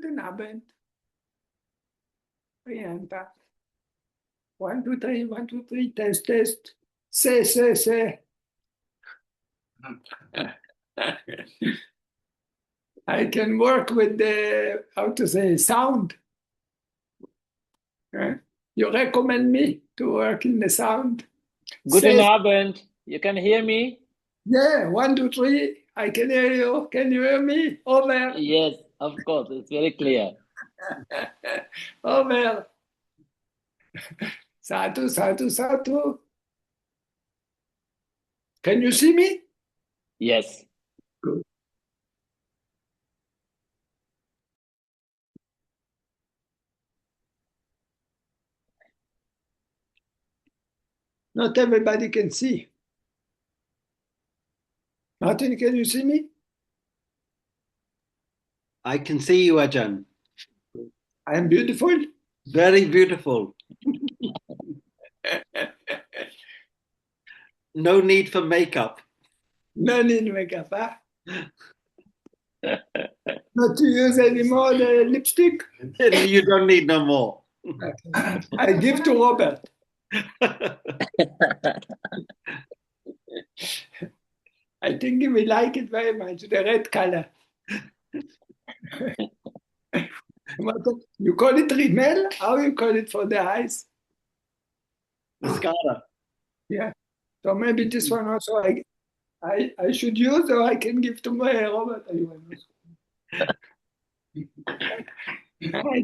Guten Abend. Rienta. 1, 2, 3, 1, 2, 3, test, test. Say. I can work with the, how to say, sound. You recommend me to work in the sound? Guten Abend. You can hear me? Yeah, 1, 2, 3. I can hear you. Can you hear me? Over. Yes, of course. It's very clear. Over. Satu. Can you see me? Yes. Good. Not everybody can see. Martin, can you see me? I can see you, Ajarn. I am beautiful. Very beautiful. No need for makeup. No need makeup, huh? Not to use anymore the lipstick. You don't need no more. I give to Robert. I think he will like it very much, the red color. You call it rimel? How you call it for the eyes? Mascara. Yeah. So maybe this one also I should use, or I can give to my Robert. I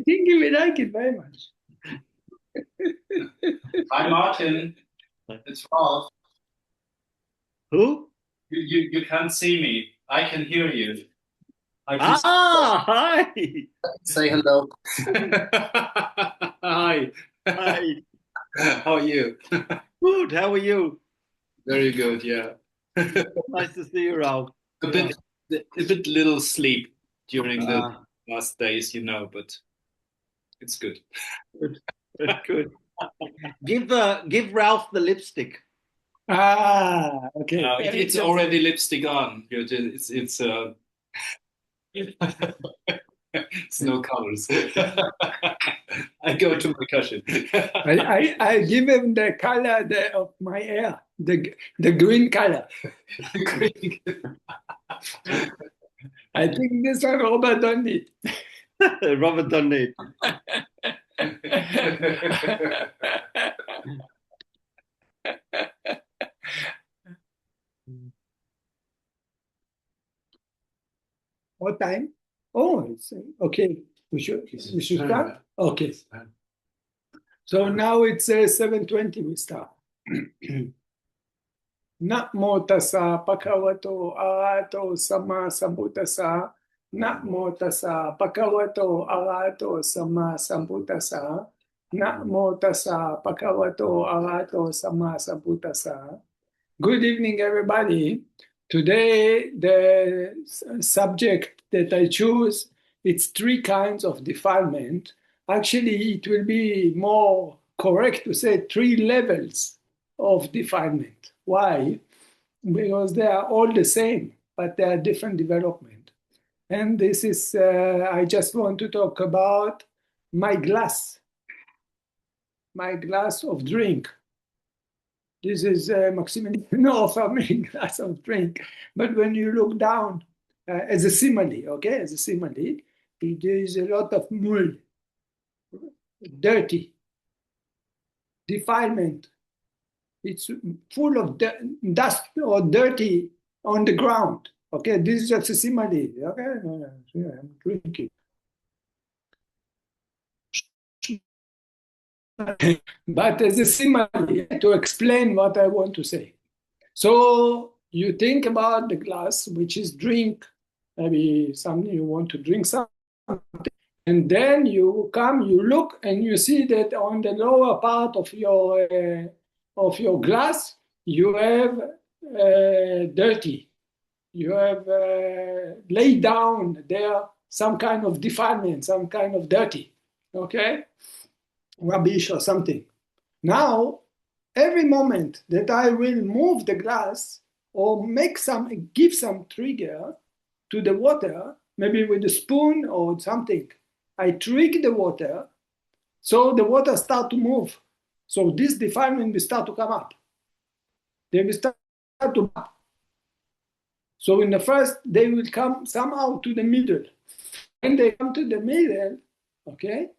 think he will like it very much. Hi, Martin. It's Ralph. Who? You can't see me. I can hear you. Hi. Say hello. Hi. Hi. How are you? Good. How are you? Very good. Yeah. Nice to see you, Ralph. A bit little sleep during the last days, but it's good. Good. Give Ralph the lipstick. Okay. It's already lipstick on. It's it's no colors. I go to percussion. I give him the color of my hair, the green color. I think this one Robert don't need. Robert don't need. What time? Oh, it's okay. We should start? Okay. So now it's 7:20 we start. Namo tassa bhagavato arahato sama sambuddhassa. Namo tassa bhagavato arahato sama sambuddhassa. Namo tassa bhagavato arahato sama sambuddhassa. Good evening, everybody. Today, the subject that I choose, it's 3 kinds of defilement. Actually, it will be more correct to say 3 levels of defilement. Why? Because they are all the same, but they are different development. And this is, I just want to talk about my glass of drink. This is Maximilian Ofer glass of drink. But when you look down as a simile, okay, as a simile, there is a lot of mold, dirty, defilement. It's full of dust or dirty on the ground. Okay, this is just a simile. Okay, I'm drinking. But as a simile to explain what I want to say. So you think about the glass, which is drink, maybe something you want to drink something, and then you come, you look, and you see that on the lower part of your glass, you have dirty. You have laid down there some kind of defilement, some kind of dirty, okay? Rubbish or something. Now, every moment that I will move the glass or give some trigger to the water, maybe with a spoon or something, I trick the water, so the water start to move. So this defilement will start to come up. They will start to up. So in the first, they will come somehow to the middle. When they come to the middle, okay,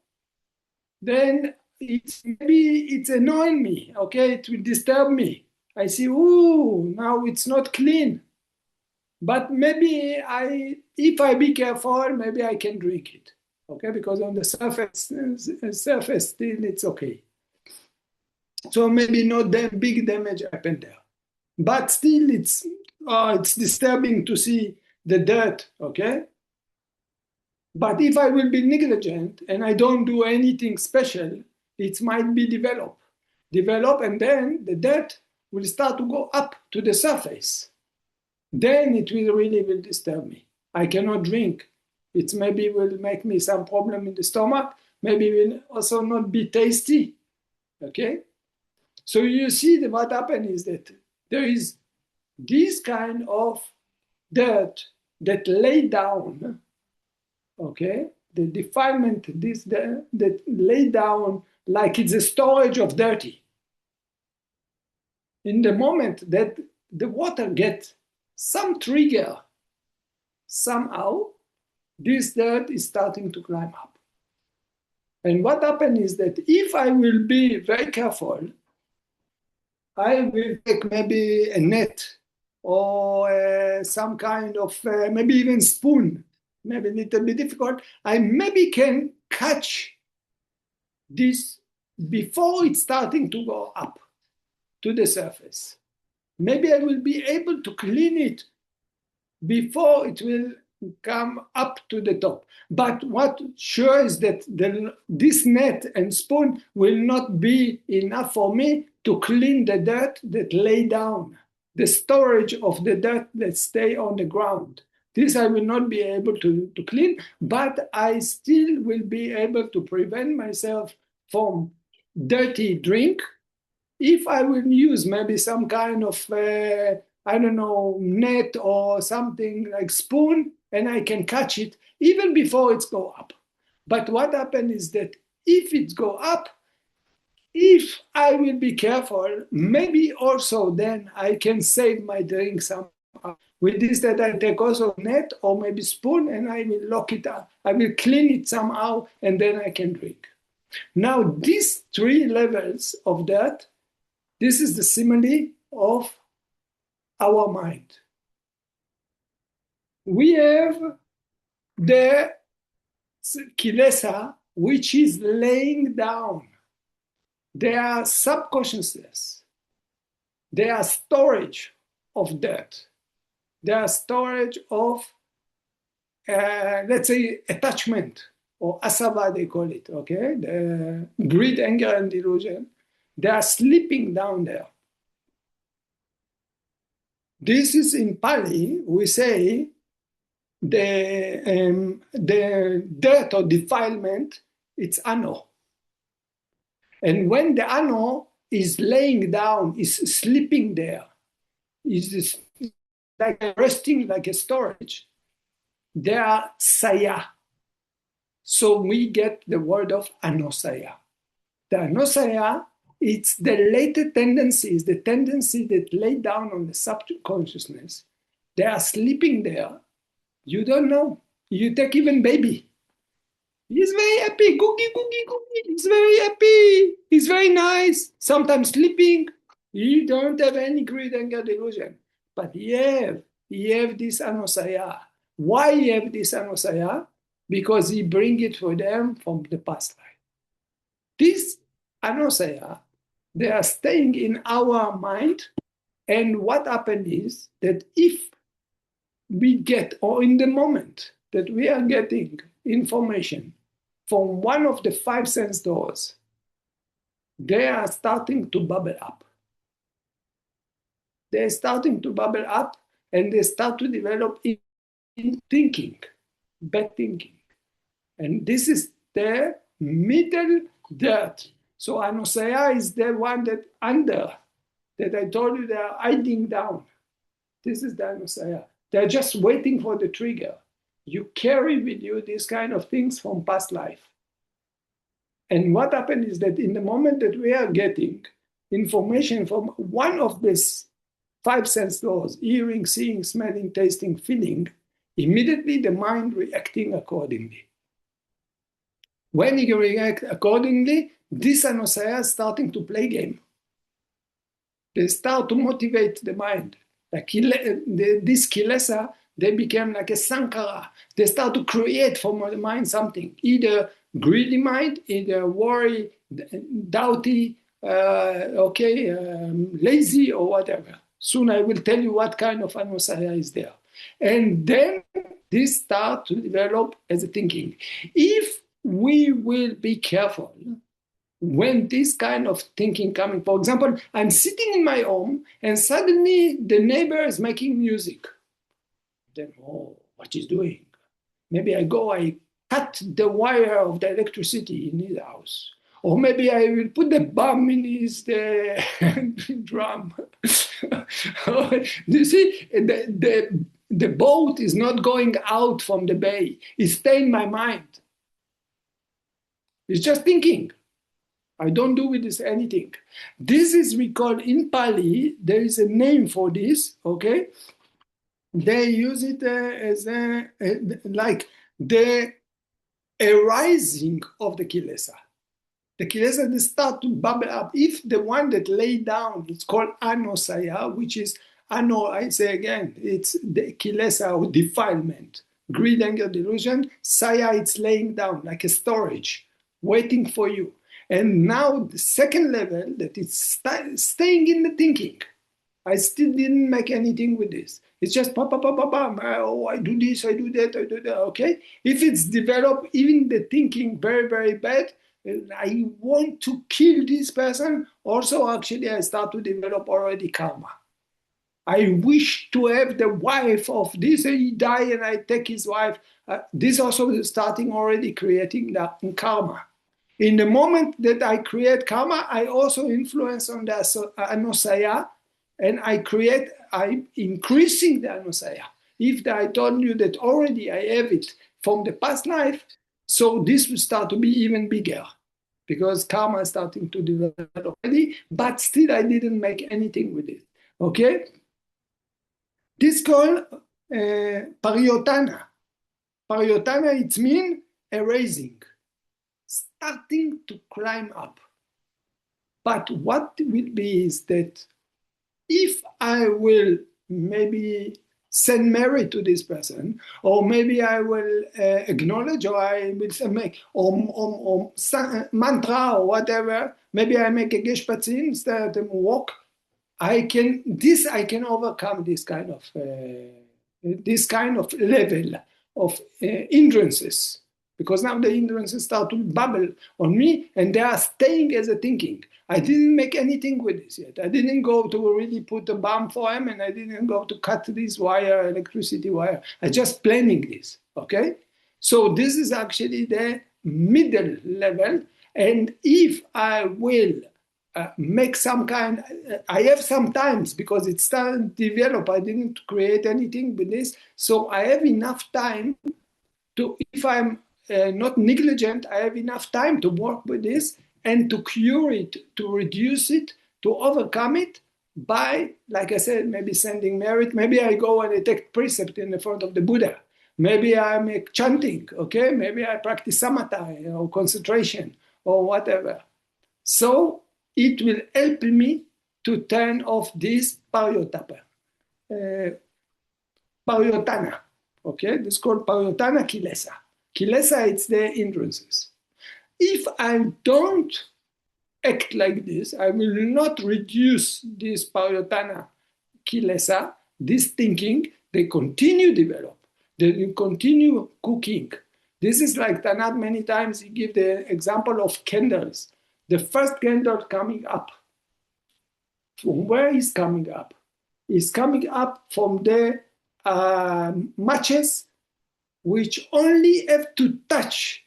then it's annoying me, okay, it will disturb me. I see, ooh, now it's not clean. But maybe if I be careful, maybe I can drink it, okay, because on the surface still it's okay. So maybe not that big damage happened there. But still it's disturbing to see the dirt, okay? But if I will be negligent and I don't do anything special, it might be develop, and then the dirt will start to go up to the surface. Then it will disturb me. I cannot drink. It maybe will make me some problem in the stomach. Maybe it will also not be tasty, okay? So you see that what happened is that there is this kind of dirt that lay down, okay? The defilement, that lay down like it's a storage of dirty. In the moment that the water gets some trigger, somehow, this dirt is starting to climb up. And what happens is that if I will be very careful, I will take maybe a net or some kind of, maybe even spoon, maybe a little bit difficult. I maybe can catch this before it's starting to go up to the surface. Maybe I will be able to clean it before it will come up to the top. But what sure is that this net and spoon will not be enough for me to clean the dirt that lay down, the storage of the dirt that stay on the ground. This I will not be able to clean, but I still will be able to prevent myself from dirty drink if I will use maybe some kind of, I don't know, net or something like spoon, and I can catch it even before it's go up. But what happens is that if it go up, if I will be careful, maybe also then I can save my drink somehow. With this, that I take also net or maybe spoon, and I will lock it up. I will clean it somehow, and then I can drink. Now, these three levels of that, this is the simile of our mind. We have the kilesa, which is laying down. They are subconsciousness. They are storage of dirt. They are storage of, let's say, attachment, or asava, they call it, okay? The greed, anger, and delusion. They are sleeping down there. This is in Pali, we say the dirt or defilement, it's ano. And when the ano is laying down, is sleeping there, is like resting like a storage, they are saya. So we get the word of anosaya. The anosaya, it's the latent tendencies, the tendency that lay down on the subconsciousness. They are sleeping there. You don't know. You take even baby. He's very happy. Googie, googie, googie. He's very happy. He's very nice. Sometimes sleeping. He don't have any greed, anger, delusion. But he have this anosaya. Why he have this anosaya? Because he bring it for them from the past life. This anosaya, they are staying in our mind. And what happened is that if we get, or in the moment that we are getting information from one of the 5 sense doors, they are starting to bubble up. They're starting to bubble up, and they start to develop in thinking, bad thinking. And this is the middle dirt. So anosaya is the one that under, that I told you they are hiding down. This is the anosaya. They're just waiting for the trigger. you carry with you these kind of things from past life. And what happened is that in the moment that we are getting information from one of these five sense laws, hearing, seeing, smelling, tasting, feeling, immediately the mind reacting accordingly. When you react accordingly, this anosaya is starting to play game. They start to motivate the mind. Like this kilesa, they become like a sankara. They start to create from the mind something, either greedy mind, either worry, doubty, lazy or whatever. Soon I will tell you what kind of anosaya is there. And then this start to develop as a thinking. If we will be careful, when this kind of thinking coming, for example, I'm sitting in my home and suddenly the neighbor is making music. Then, what is doing? Maybe I cut the wire of the electricity in his house. Or maybe I will put the bomb in his drum. You see, the boat is not going out from the bay. It's staying in my mind. It's just thinking. I don't do with this anything. This is we call in Pali, there is a name for this, okay? They use it as like the arising of the kilesa. The kilesa, they start to bubble up. If the one that lay down, it's called anosaya, which is, I say again, it's the kilesa or defilement. Greed, anger, delusion. Saya, it's laying down like a storage, waiting for you. And now the second level, that it's staying in the thinking. I still didn't make anything with this. It's just pop. Oh, I do this, I do that, okay? If it's developed, even the thinking very, very bad, I want to kill this person. Also, actually, I start to develop already karma. I wish to have the wife of this, and he die and I take his wife. This also is starting already creating that karma. In the moment that I create karma, I also influence on the anosaya, and I'm increasing the anosaya. If I told you that already I have it from the past life, so this will start to be even bigger, because karma is starting to develop already, but still I didn't make anything with it, okay? This is called pariyotana. Pariyotana, it means erasing. Starting to climb up. But what will be is that if I will maybe send merit to this person, or maybe I will acknowledge, or I will make mantra or whatever, maybe I make a geshpatzin instead of walk, I can overcome this kind of level of hindrances. Because now the hindrances start to bubble on me, and they are staying as a thinking. I didn't make anything with this yet. I didn't go to really put a bomb for him, and I didn't go to cut this wire, electricity wire. I just planning this, okay? So this is actually the middle level, and if I will make some kind, I have some times, because it started to develop, I didn't create anything with this, so I have enough time to, if I'm not negligent, I have enough time to work with this and to cure it, to reduce it, to overcome it by, like I said, maybe sending merit. Maybe I go and I take precept in the front of the Buddha. Maybe I make chanting, okay? Maybe I practice samatha or concentration or whatever. So it will help me to turn off this pariyotana, okay? This is called pariyotana kilesa. Kilesa, it's the hindrances. If I don't act like this, I will not reduce this pariyotana kilesa, this thinking, they continue develop. They will continue cooking. This is like Tanat many times, he give the example of candles. The first candle coming up. From where is coming up? It's coming up from the matches, which only have to touch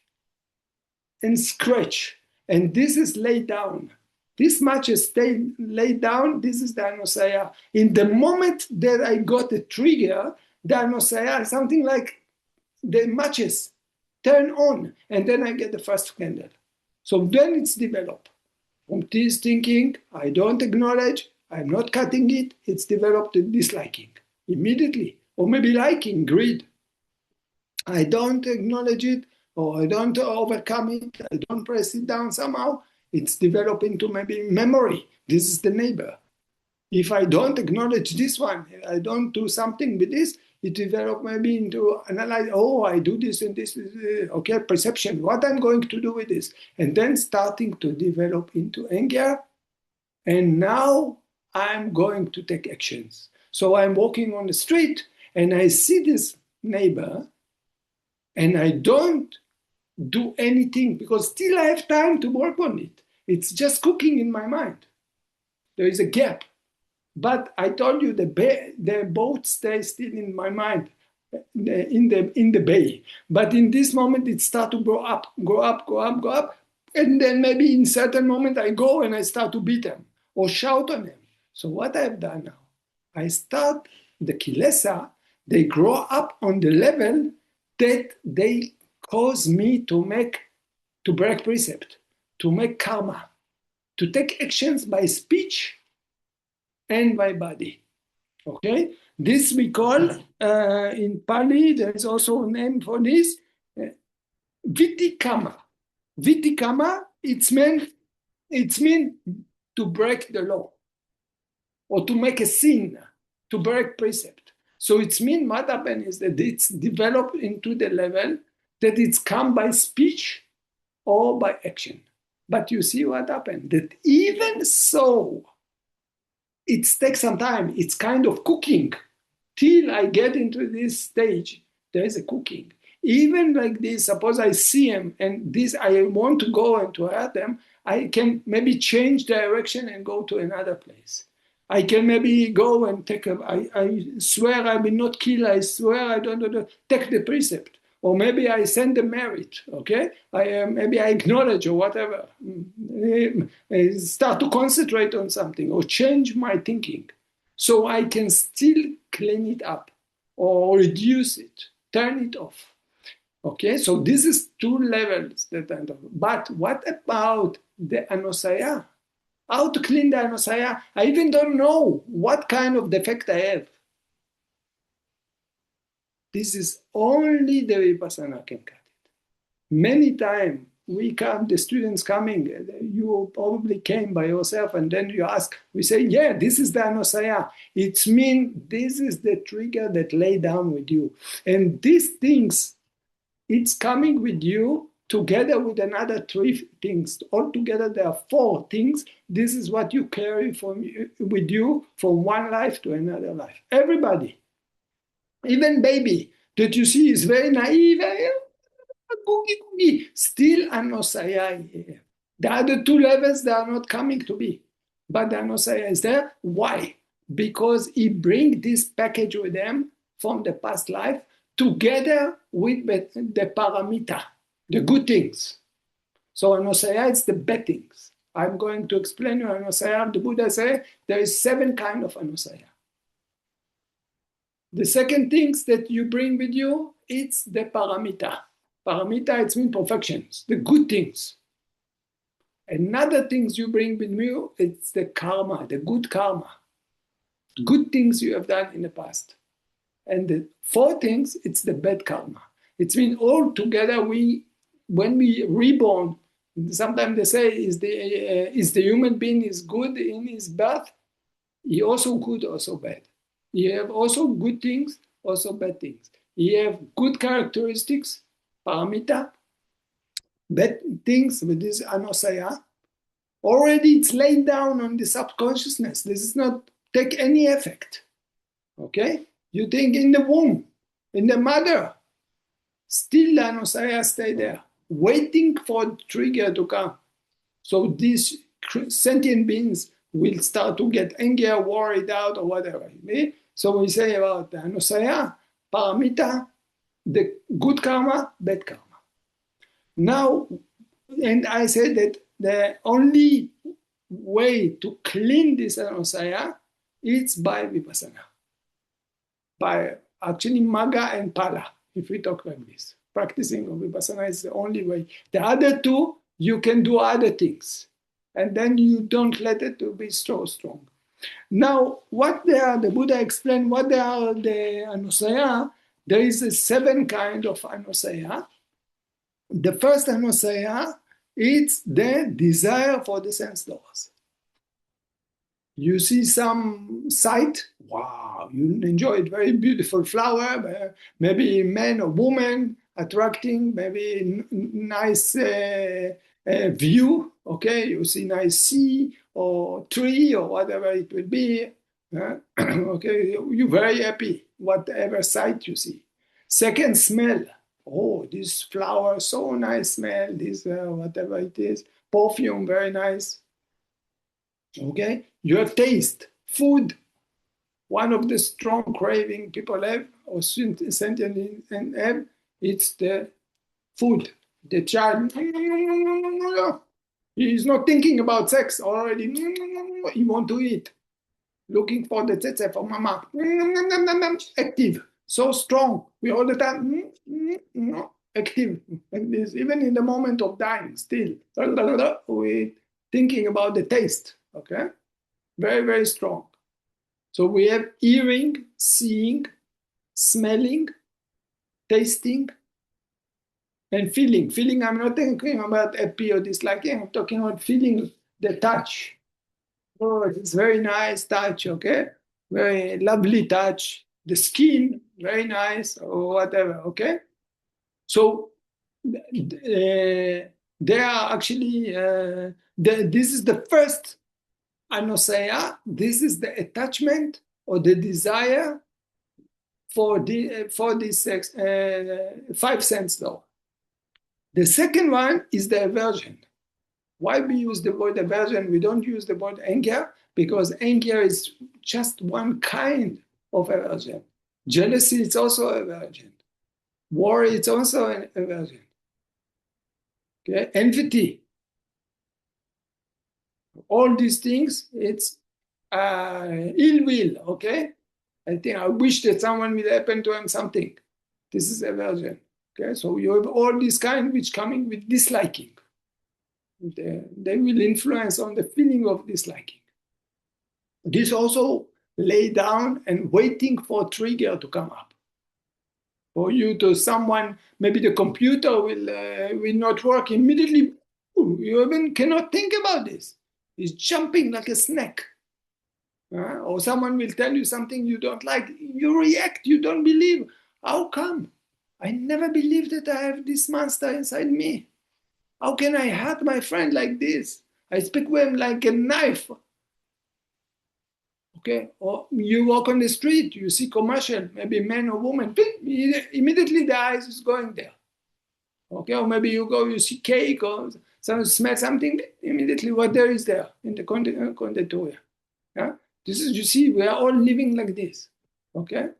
and scratch. And this is laid down. This matches stay laid down. This is the anosaya. In the moment that I got the trigger, the anosaya, something like the matches turn on, and then I get the first candle. So then it's developed. From this thinking, I don't acknowledge, I'm not cutting it, it's developed disliking immediately, or maybe liking, greed. I don't acknowledge it, or I don't overcome it, I don't press it down somehow, it's developed into maybe memory. This is the neighbor. If I don't acknowledge this one, I don't do something with this, it develops maybe into analyze, oh, I do this and this, okay, perception, what I'm going to do with this. And then starting to develop into anger. And now I'm going to take actions. So I'm walking on the street and I see this neighbor and I don't do anything because still I have time to work on it. It's just cooking in my mind. There is a gap. But I told you the boat stays still in my mind, in the bay. But in this moment, it starts to grow up. And then maybe in certain moment, I go and I start to beat them or shout on them. So what I've done now, I start the kilesa, they grow up on the level that they cause me to break precept, to make karma, to take actions by speech and by body. Okay, this we call in Pali. There is also a name for this, vitikama. Vitikama. It's meant to break the law, or to make a sin, to break precept. So it's mean what happened is that it's developed into the level that it's come by speech or by action. But you see what happened? That even so, it takes some time. It's kind of cooking. Till I get into this stage, there is a cooking. Even like this, suppose I see him and this, I want to go and to hurt them, I can maybe change direction and go to another place. I can maybe go and I swear I will not kill, I swear I don't take the precept. Or maybe I send the merit, okay? Maybe I acknowledge or whatever. I start to concentrate on something or change my thinking. So I can still clean it up or reduce it, turn it off. Okay, so this is two levels that I'm talking about. But what about the anosaya? How to clean the anosaya? I even don't know what kind of defect I have. This is only the Vipassana can cut it. Many times the students coming, you probably came by yourself and then you ask, we say, yeah, this is the anosaya. It means this is the trigger that lay down with you. And these things, it's coming with you together with another three things. Altogether, there are four things. This is what you carry with you from one life to another life. Everybody. Even baby that you see is very naive, still anosaya. The other two levels, they are not coming to be. But the anosaya is there. Why? Because he brings this package with them from the past life together with the paramita, the good things. So anosaya is the bad things. I'm going to explain you anosaya. The Buddha said there is 7 kinds of anosaya. The second things that you bring with you, it's the paramita. Paramita, it means perfections, the good things. Another things you bring with you, it's the karma, the good karma. Good things you have done in the past. And the 4 things, it's the bad karma. It means all together, when we reborn, sometimes they say, is the human being is good in his birth? He also good, also bad. You have also good things, also bad things. You have good characteristics, paramita, bad things with this anosaya. Already it's laid down on the subconsciousness. This is not take any effect. Okay? You think in the womb, in the mother, still the anosaya stay there, waiting for the trigger to come. So these sentient beings will start to get angry, worried out, or whatever. So we say about the anosaya, paramita, the good karma, bad karma. Now, and I said that the only way to clean this anosaya is by vipassana, by actually magga and pala. if we talk like this. Practicing Vipassana is the only way. The other two, you can do other things. And then you don't let it to be so strong. Now, what they are, the Buddha explained what they are the anusaya. There is a 7 kind of anusaya. The first anusaya is the desire for the sense doors. You see some sight, wow, you enjoy it, very beautiful flower, maybe man or woman, attracting, maybe nice view, okay, you see nice sea or tree or whatever it will be, okay, you're very happy, whatever sight you see. Second, smell. Oh, this flower, so nice smell, this whatever it is, perfume, very nice. Okay, you have taste, food. One of the strong craving people have, or sentient have, it's the food. The child, he is not thinking about sex already. He want to eat, looking for the tete for mama. Active, so strong. We all the time active. Like this, even in the moment of dying, still we thinking about the taste. Okay, very, very strong. So we have hearing, seeing, smelling, tasting, and feeling. Feeling, I'm not thinking about happy or disliking, I'm talking about feeling the touch. Oh, it's very nice touch, okay? Very lovely touch. The skin, very nice, or whatever, okay? So they are actually, this is the first anusaya. This is the attachment or the desire for this 5 sense law. The second one is the aversion. Why we use the word aversion? We don't use the word anger, because anger is just one kind of aversion. Jealousy is also aversion. Worry is also an aversion. Okay, envy. All these things, it's ill will, okay? I think I wish that someone will happen to him something. This is aversion, okay? So you have all these kind which coming with disliking. They will influence on the feeling of disliking. This also lay down and waiting for a trigger to come up. For you to someone, maybe the computer will not work immediately. You even cannot think about this. It's jumping like a snake. Or someone will tell you something you don't like. You react, you don't believe. How come? I never believed that I have this monster inside me. How can I hurt my friend like this? I speak with him like a knife. Okay, or you walk on the street, you see commercial, maybe man or woman, immediately the eyes is going there. Okay, or maybe you go, you see cake or smell something, immediately what there is there in the conditorium. Yeah? This is, you see, we are all living like this. Okay?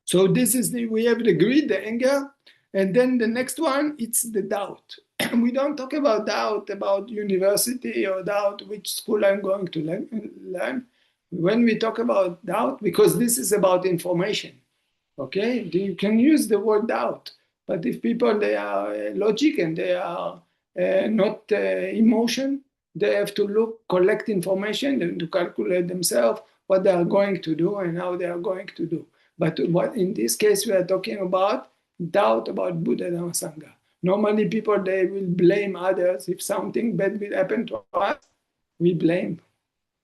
So this is we have the greed, the anger, and then the next one, it's the doubt. We don't talk about doubt about university or doubt which school I'm going to learn. When we talk about doubt, because this is about information, okay? You can use the word doubt, but if people, they are logic and they are not emotion, they have to collect information and to calculate themselves what they are going to do and how they are going to do. But what in this case, we are talking about doubt about Buddha Dhamma Sangha. Normally people, they will blame others. If something bad will happen to us, we blame.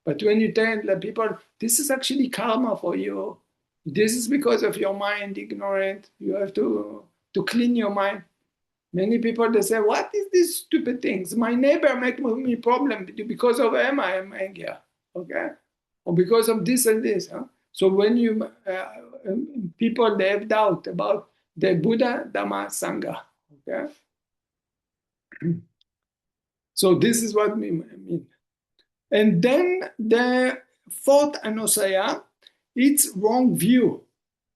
But when you tell the people, this is actually karma for you. This is because of your mind, ignorant. You have to clean your mind. Many people, they say, what is these stupid things? My neighbor make me problem because of him, I am angry. Okay? Or because of this and this. Huh? So when you, people, they have doubt about the Buddha Dhamma Sangha. Okay? So this is what we mean. And then the fourth anusaya, it's wrong view.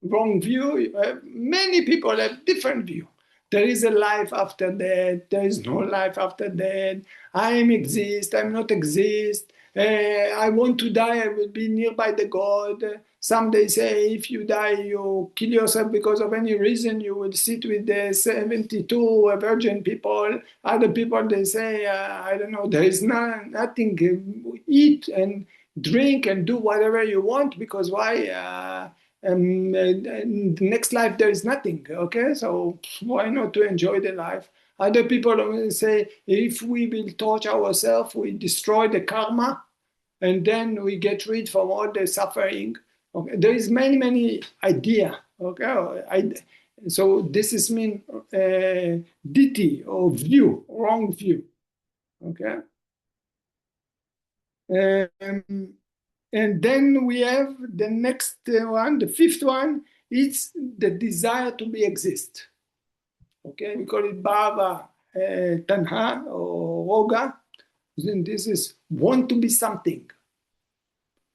Wrong view, many people have different view. There is a life after death, there is no life after death. I am exist, I'm not exist. I want to die, I will be nearby the God. Some they say if you die, you kill yourself because of any reason, you will sit with the 72 virgin people. Other people, they say, I don't know, there is nothing, eat and drink and do whatever you want, because why? In the next life, there is nothing, okay? So why not to enjoy the life? Other people will say, if we will torture ourselves, we destroy the karma, and then we get rid from all the suffering. Okay, there is many idea. Okay, so this is mean ditty or view, wrong view. Okay, and then we have the next one, the fifth one. It's the desire to be exist. Okay, we call it bhava tanha or roga. Then this is want to be something.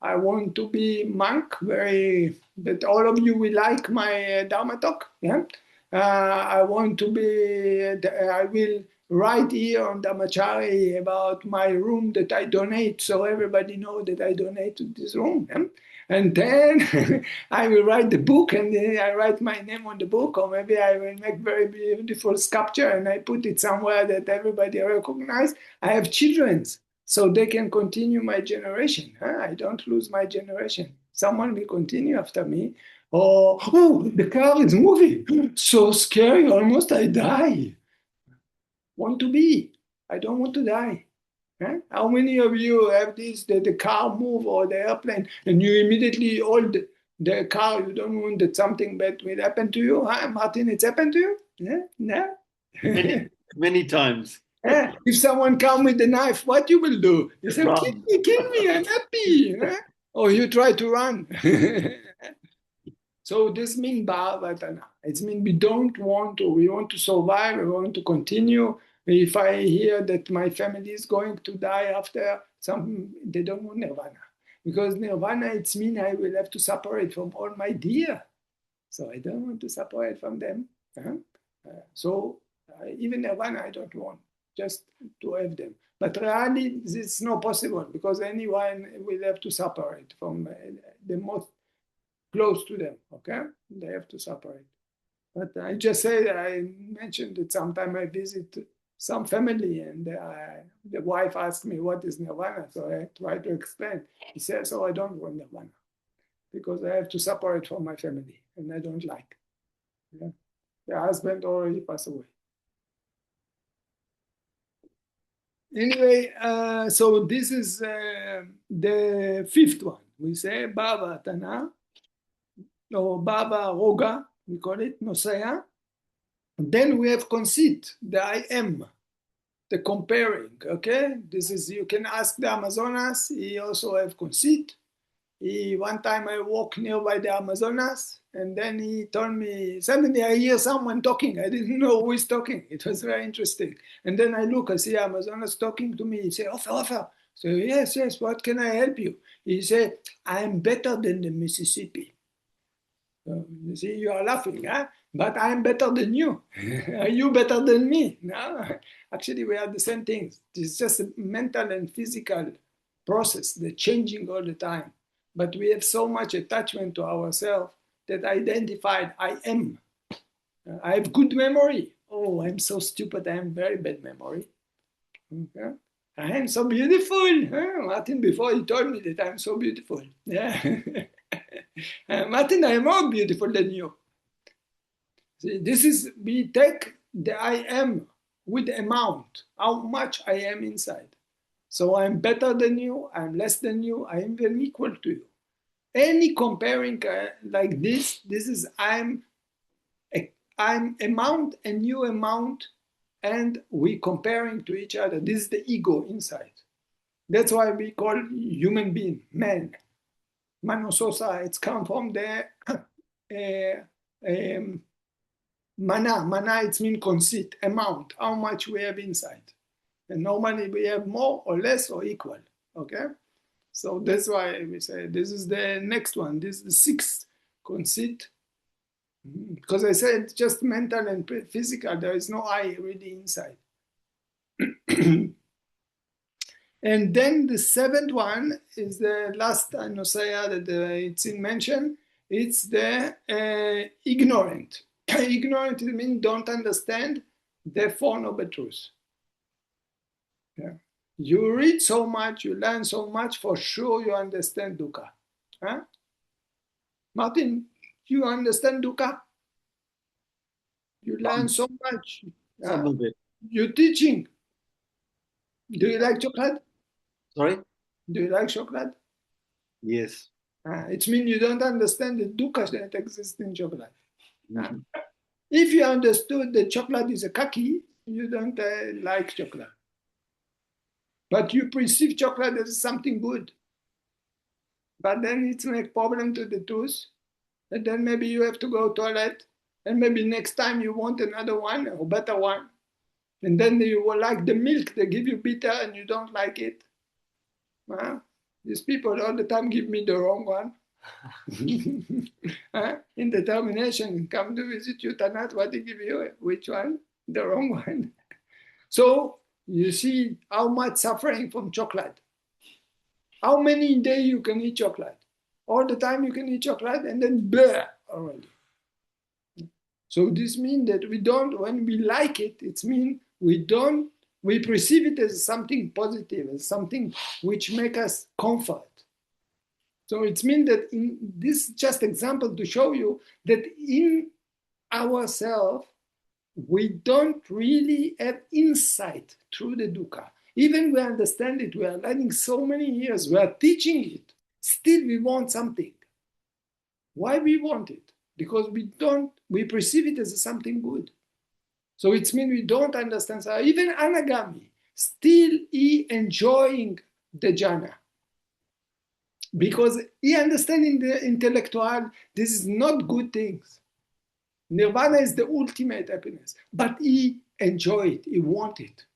I want to be monk, that all of you will like my Dharma talk. Yeah, I want to be. I will write here on Dhammacari about my room that I donate, so everybody know that I donate to this room. Yeah? And then I will write the book, and then I write my name on the book, or maybe I will make very beautiful sculpture and I put it somewhere that everybody recognize. I have children's, so they can continue my generation. Huh? I don't lose my generation. Someone will continue after me. Or, oh, the car is moving. So scary, almost I die. Want to be. I don't want to die. Huh? How many of you have this, that the car move or the airplane, and you immediately hold the car, you don't want that something bad will happen to you? Huh? Martin, it's happened to you? Yeah? No? Many times. If someone come with a knife, what you will do? You say, Run. kill me, I'm happy. Or you try to run. So this means bhavatana. It means we don't want to, we want to survive, we want to continue. If I hear that my family is going to die after some, they don't want nirvana. Because nirvana, it means I will have to separate from all my dear. So I don't want to separate from them. So even nirvana, I don't want, just to have them. But really, it's not possible, because anyone will have to separate from the most close to them, okay? They have to separate. But I just say, I mentioned that sometime I visit some family, and the wife asked me, what is nirvana? So I try to explain. He says, oh, I don't want nirvana, because I have to separate from my family, and I don't like. Yeah? The husband already passed away. Anyway, so this is the fifth one. We say bhava tana, or bhava roga, we call it nosaya. Then we have conceit, the I am, the comparing. Okay, this is, you can ask the Amazonas. He also have conceit. One time I walk nearby the Amazonas, and then he told me, suddenly I hear someone talking. I didn't know who is talking. It was very interesting. And then I look, I see Amazonas talking to me. He said, Ofer. So yes, what can I help you? He said, I'm better than the Mississippi. You see, you are laughing, huh? But I'm better than you. Are you better than me? No, actually we are the same things. It's just a mental and physical process. They're changing all the time. But we have so much attachment to ourselves that I identified I am. I have good memory. Oh, I'm so stupid. I have very bad memory. Okay? I am so beautiful. Martin, before he told me that I'm so beautiful. Yeah. Martin, I am more beautiful than you. See, this is, we take the I am with the amount, how much I am inside. So I'm better than you, I'm less than you, I am even equal to you. Any comparing like this is I'm amount and you amount, and we comparing to each other. This is the ego inside. That's why we call human being man. Manososa, it's come from the mana, it means conceit, amount, how much we have inside. And normally we have more or less or equal, okay? So that's why we say this is the next one. This is the sixth conceit. Because I said it's just mental and physical. There is no I really inside. And then the seventh one is the last anosaya that it's in mention. It's the ignorant. Ignorant means don't understand the Four Noble Truths. Yeah. You read so much, you learn so much, for sure you understand dukkha. Huh? Martin, you understand dukkha? You learn so much. Some of it. You're teaching. Do you like chocolate? Sorry? Do you like chocolate? Yes. It means you don't understand the dukkha that exists in chocolate. If you understood that chocolate is a kaki, you don't like chocolate. But you perceive chocolate as something good. But then it's make problem to the tooth. And then maybe you have to go to toilet. And maybe next time you want another one or better one. And then you will like the milk, they give you bitter and you don't like it. These people all the time give me the wrong one. In the termination, come to visit you, Tanat, what they give you? Which one? The wrong one. So you see how much suffering from chocolate. How many days you can eat chocolate? All the time you can eat chocolate and then blah already. So this means that we don't, when we like it, it means we perceive it as something positive, as something which makes us comfort. So it means that in this just example to show you that in ourselves, we don't really have insight through the dukkha. Even we understand it, we are learning so many years, we are teaching it, still we want something. Why we want it? Because we perceive it as something good. So it means we don't understand. So even anagami, still he enjoying the jhana. Because he understands in the intellectual, this is not good things. Nirvana is the ultimate happiness, but he enjoy it, he want it.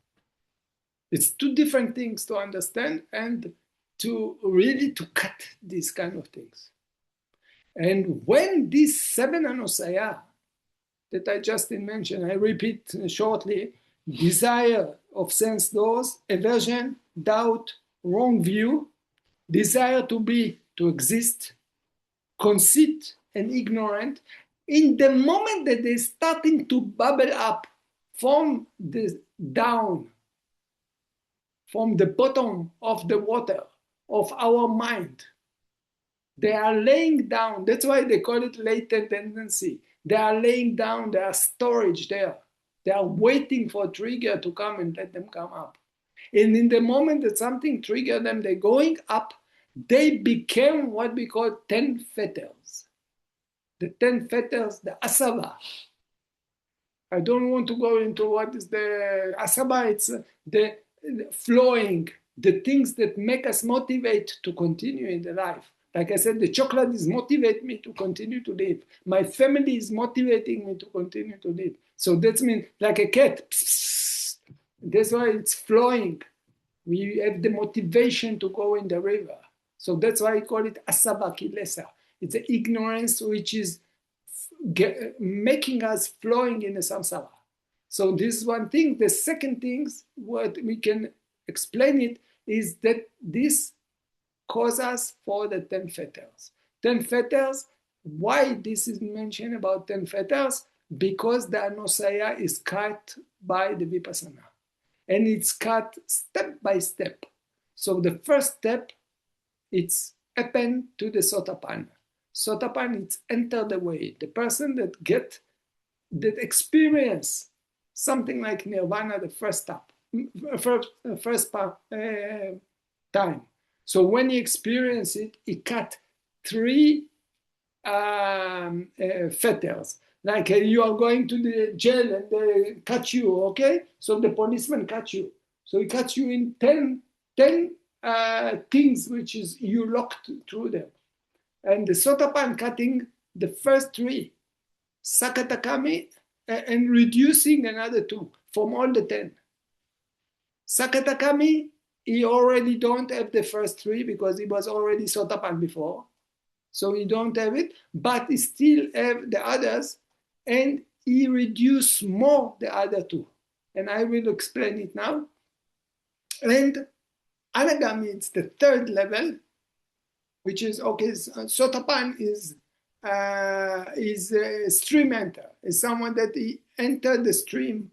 It's two different things to understand and to really to cut these kind of things. And when these seven anosaya that I just mentioned, I repeat shortly: desire of sense doors, aversion, doubt, wrong view, desire to exist, conceit, and ignorant. In the moment that they're starting to bubble up from the down, from the bottom of the water of our mind, they are laying down. That's why they call it latent tendency. They are laying down, there are storage there. They are waiting for a trigger to come and let them come up. And in the moment that something triggers them, they're going up, they became what we call 10 fetters. The 10 fetters, the asava. I don't want to go into what is the asava. It's the flowing, the things that make us motivate to continue in the life. Like I said, the chocolate is motivating me to continue to live. My family is motivating me to continue to live. So that means like a cat. That's why it's flowing. We have the motivation to go in the river. So that's why I call it asava kilesa. It's the ignorance which is making us flowing in the samsara. So this is one thing. The second thing, what we can explain it, is that this causes us for the 10 fetters. 10 fetters, why this is mentioned about 10 fetters? Because the anosaya is cut by the vipassana. And it's cut step by step. So the first step, it's happen to the sotapanna. Sotapanna, it's enter the way. The person that experience something like nirvana the first time. So when he experienced it, he cut 3 fetters. Like you are going to the jail and they cut you, okay? So the policeman cut you. So he cuts you in 10 things which is you locked through them. And the sotapan cutting the first 3, sakatakami, and reducing another 2 from all the 10. Sakatakami, he already don't have the first 3 because he was already sotapan before. So he don't have it, but he still have the others, and he reduce more the other 2. And I will explain it now. And Anagami, it's the third level, which is, okay, Sotapan is a stream enter, is someone that he entered the stream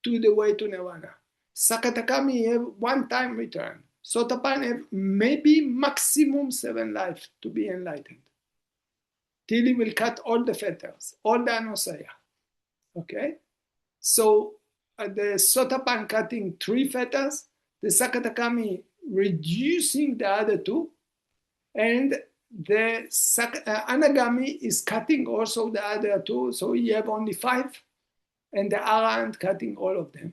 to the way to Nirvana. Sakatakami have one-time return. Sotapan have maybe maximum 7 lives to be enlightened. Till he will cut all the fetters, all the anosaya. Okay? So the Sotapan cutting 3 fetters, the Sakatakami reducing the other 2, and the Anagami is cutting also the other 2, so you have only 5, and the Arahant cutting all of them.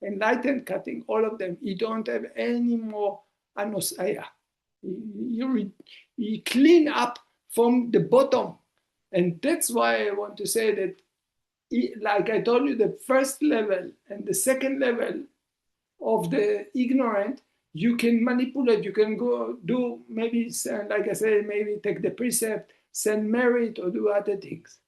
Enlightened cutting all of them. You don't have any more anosaya. You clean up from the bottom. And that's why I want to say that, like I told you, the first level and the second level of the ignorant, you can manipulate. You can go do maybe, like I say, maybe take the precept, send merit, or do other things.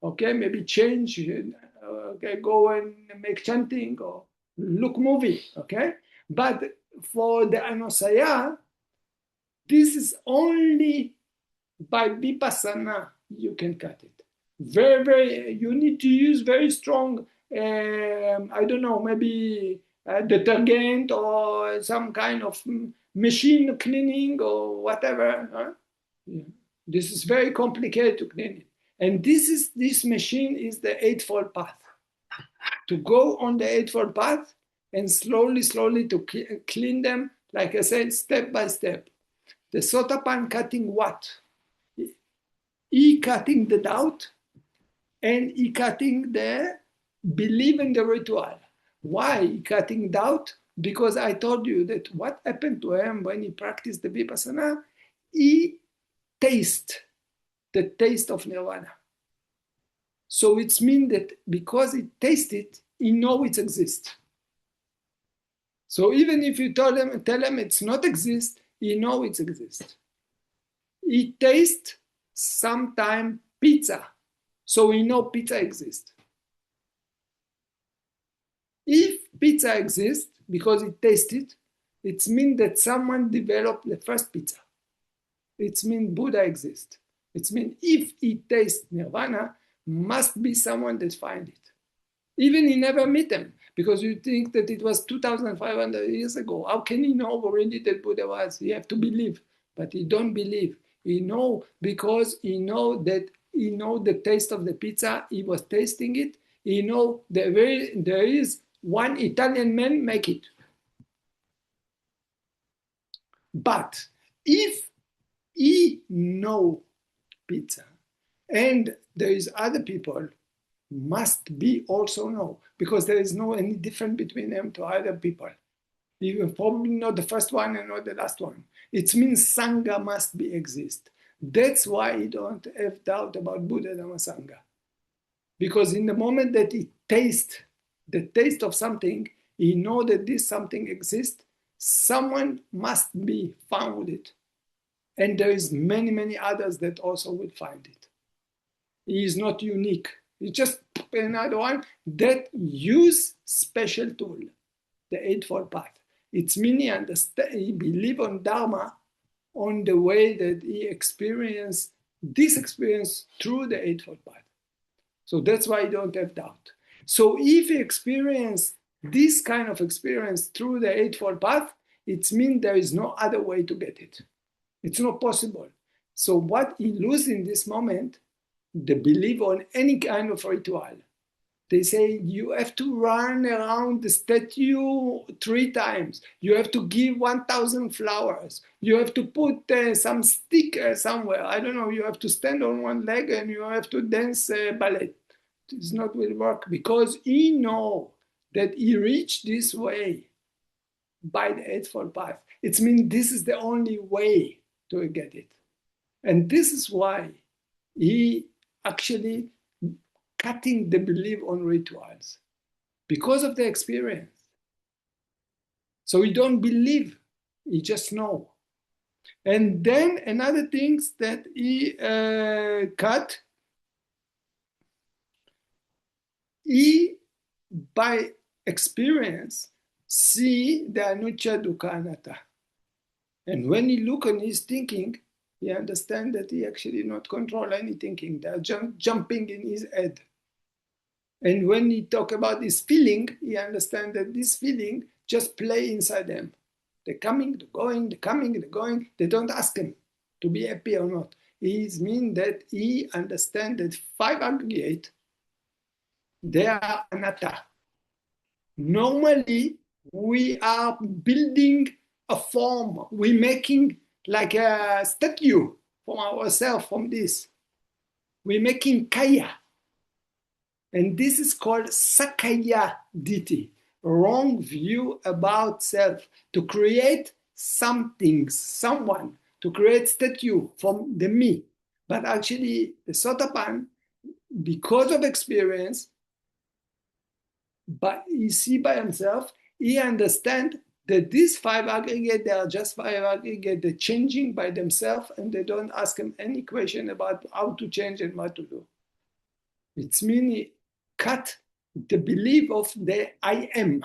Okay, maybe change, okay, go and make chanting or look movie, okay? But for the anosaya, this is only by vipassana you can cut it. You need to use very strong, I don't know, maybe detergent or some kind of machine cleaning or whatever. Huh? Yeah. This is very complicated to clean it. And this machine is the Eightfold Path. To go on the Eightfold Path and slowly to clean them, like I said, step by step. The Sotapan cutting what? He cutting the doubt, and he cutting the belief in the ritual. Why he cutting doubt? Because I told you that what happened to him when he practiced the Vipassana, he tasted the taste of Nirvana. So it means that because he tasted it, he knows it exists. So even if you tell him it's not exist, he knows it exists. He tastes sometime pizza, so he knows pizza exists. If pizza exists because it tasted, it means that someone developed the first pizza. It means Buddha exists. It means if he tastes Nirvana, must be someone that find it. Even he never meet them, because you think that it was 2,500 years ago. How can he know already that Buddha was? You have to believe, but he don't believe. He know because he know the taste of the pizza. He was tasting it. He know there is one Italian man make it. But if he know pizza, and there is other people, must be also know, because there is no any difference between them to other people. Even probably not the first one and not the last one. It means Sangha must be exist. That's why you don't have doubt about Buddha Dhamma Sangha. Because in the moment that he tastes the taste of something, he know that this something exists, someone must be found it. And there is many others that also will find it. He is not unique. It's just another one that use special tool, the Eightfold Path. It's meaning he believe on Dharma on the way that he experienced this experience through the Eightfold Path. So that's why you don't have doubt. So if you experience this kind of experience through the Eightfold Path, it means there is no other way to get it. It's not possible. So what he loses in this moment, the belief on any kind of ritual. They say you have to run around the statue 3 times. You have to give 1,000 flowers. You have to put some sticker somewhere. I don't know. You have to stand on one leg and you have to dance ballet. It's not will work because he know that he reached this way by the Eightfold Path. It means this is the only way to get it. And this is why he actually cutting the belief on rituals because of the experience. So he don't believe, he just know. And then another things that he cut, he by experience see the anicca dukkha anatta. And when he look on his thinking, he understands that he actually not control any thinking. They are jumping in his head. And when he talk about his feeling, he understands that this feeling just play inside them. They're coming, they're going, they're coming, they're going. They don't ask him to be happy or not. It means that he understands that 5 aggregate, they are anatta. Normally, we are building a form. We're making like a statue from ourselves from this. We're making kaya. And this is called sakaya diti, wrong view about self, to create something, someone, to create statue from the me. But actually, the Sotapan, because of experience, but he see by himself, he understand that these 5 aggregate, they are just 5 aggregate, they're changing by themselves, and they don't ask him any question about how to change and what to do. It's meaning cut the belief of the I am.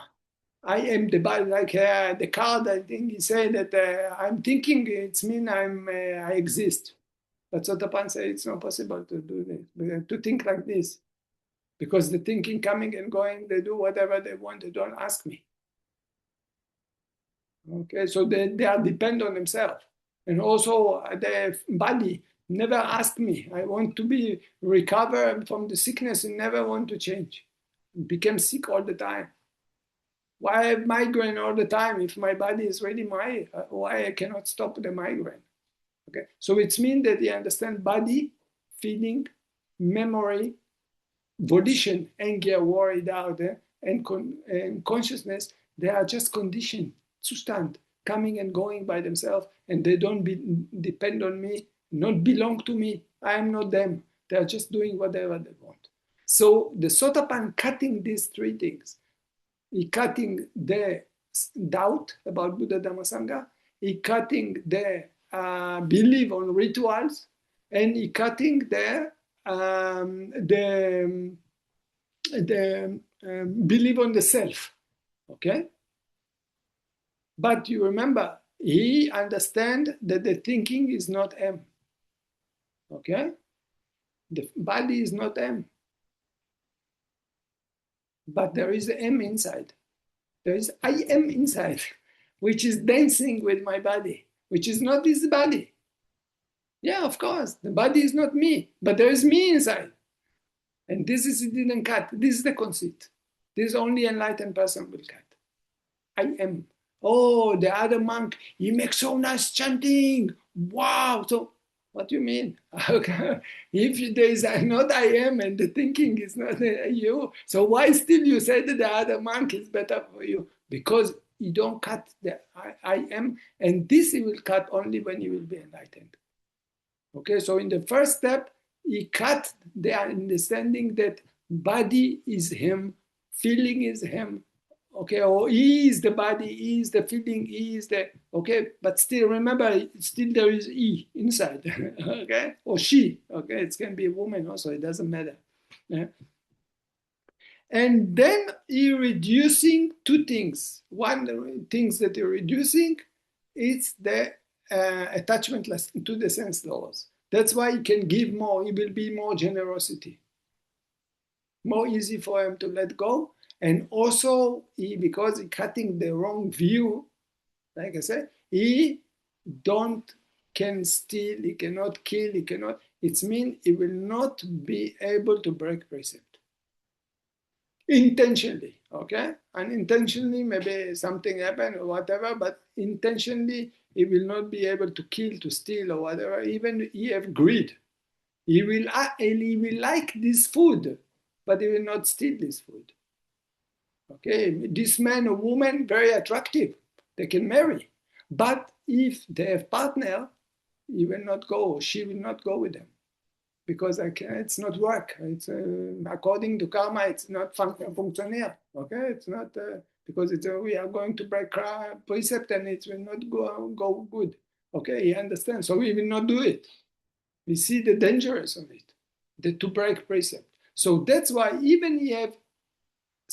I am the body, like the card, I think he said that I'm thinking, it's mean I exist. But Sotapan said it's not possible to do this, to think like this. Because the thinking coming and going, they do whatever they want, they don't ask me. Okay, so they are dependent on themselves. And also the body never asked me. I want to be recovered from the sickness and never want to change. Became sick all the time. Why I have migraine all the time if my body is ready? Why I cannot stop the migraine? Okay, so it means that you understand body, feeling, memory, volition, anger, worry, doubt, and consciousness. They are just conditioned, Zustand, coming and going by themselves, and they don't depend on me, not belong to me. I am not them. They are just doing whatever they want. So the Sotapan cutting these 3 things. He cutting the doubt about Buddha Dhamma Sangha. He cutting the belief on rituals, and he cutting the belief on the self. Okay. But you remember, he understand that the thinking is not M. Okay? The body is not M. But there is M inside. There is I am inside, which is dancing with my body, which is not this body. Yeah, of course, the body is not me, but there is me inside. And this is, it didn't cut. This is the conceit. This only enlightened person will cut. I am. Oh, the other monk, he makes so nice chanting. Wow. So what do you mean? If there is not I am and the thinking is not you, so why still you say that the other monk is better for you? Because you don't cut the I am, and this he will cut only when you will be enlightened. Okay, so in the first step, he cut the understanding that body is him, feeling is him, okay, or he is the body, he is the feeling, he is the, okay, but still remember, still there is he inside, okay, or she, okay, it can be a woman also, it doesn't matter. Yeah? And then he reducing 2 things. One things that you're reducing is the attachment to the sense laws. That's why he can give more, he will be more generosity. More easy for him to let go. And also, because he's cutting the wrong view, like I said, he can steal, he cannot kill, he cannot, it means he will not be able to break precept. Intentionally, okay? Unintentionally, maybe something happened or whatever, but intentionally, he will not be able to kill, to steal or whatever. Even he have greed. He will like this food, but he will not steal this food. Okay, this man or woman, very attractive. They can marry. But if they have partner, he will not go, or she will not go with them. Because it's not work. It's according to karma, it's not functional. Okay, it's not because we are going to break precept and it will not go good. Okay, you understand? So we will not do it. We see the dangers of it, to break precept. So that's why even you have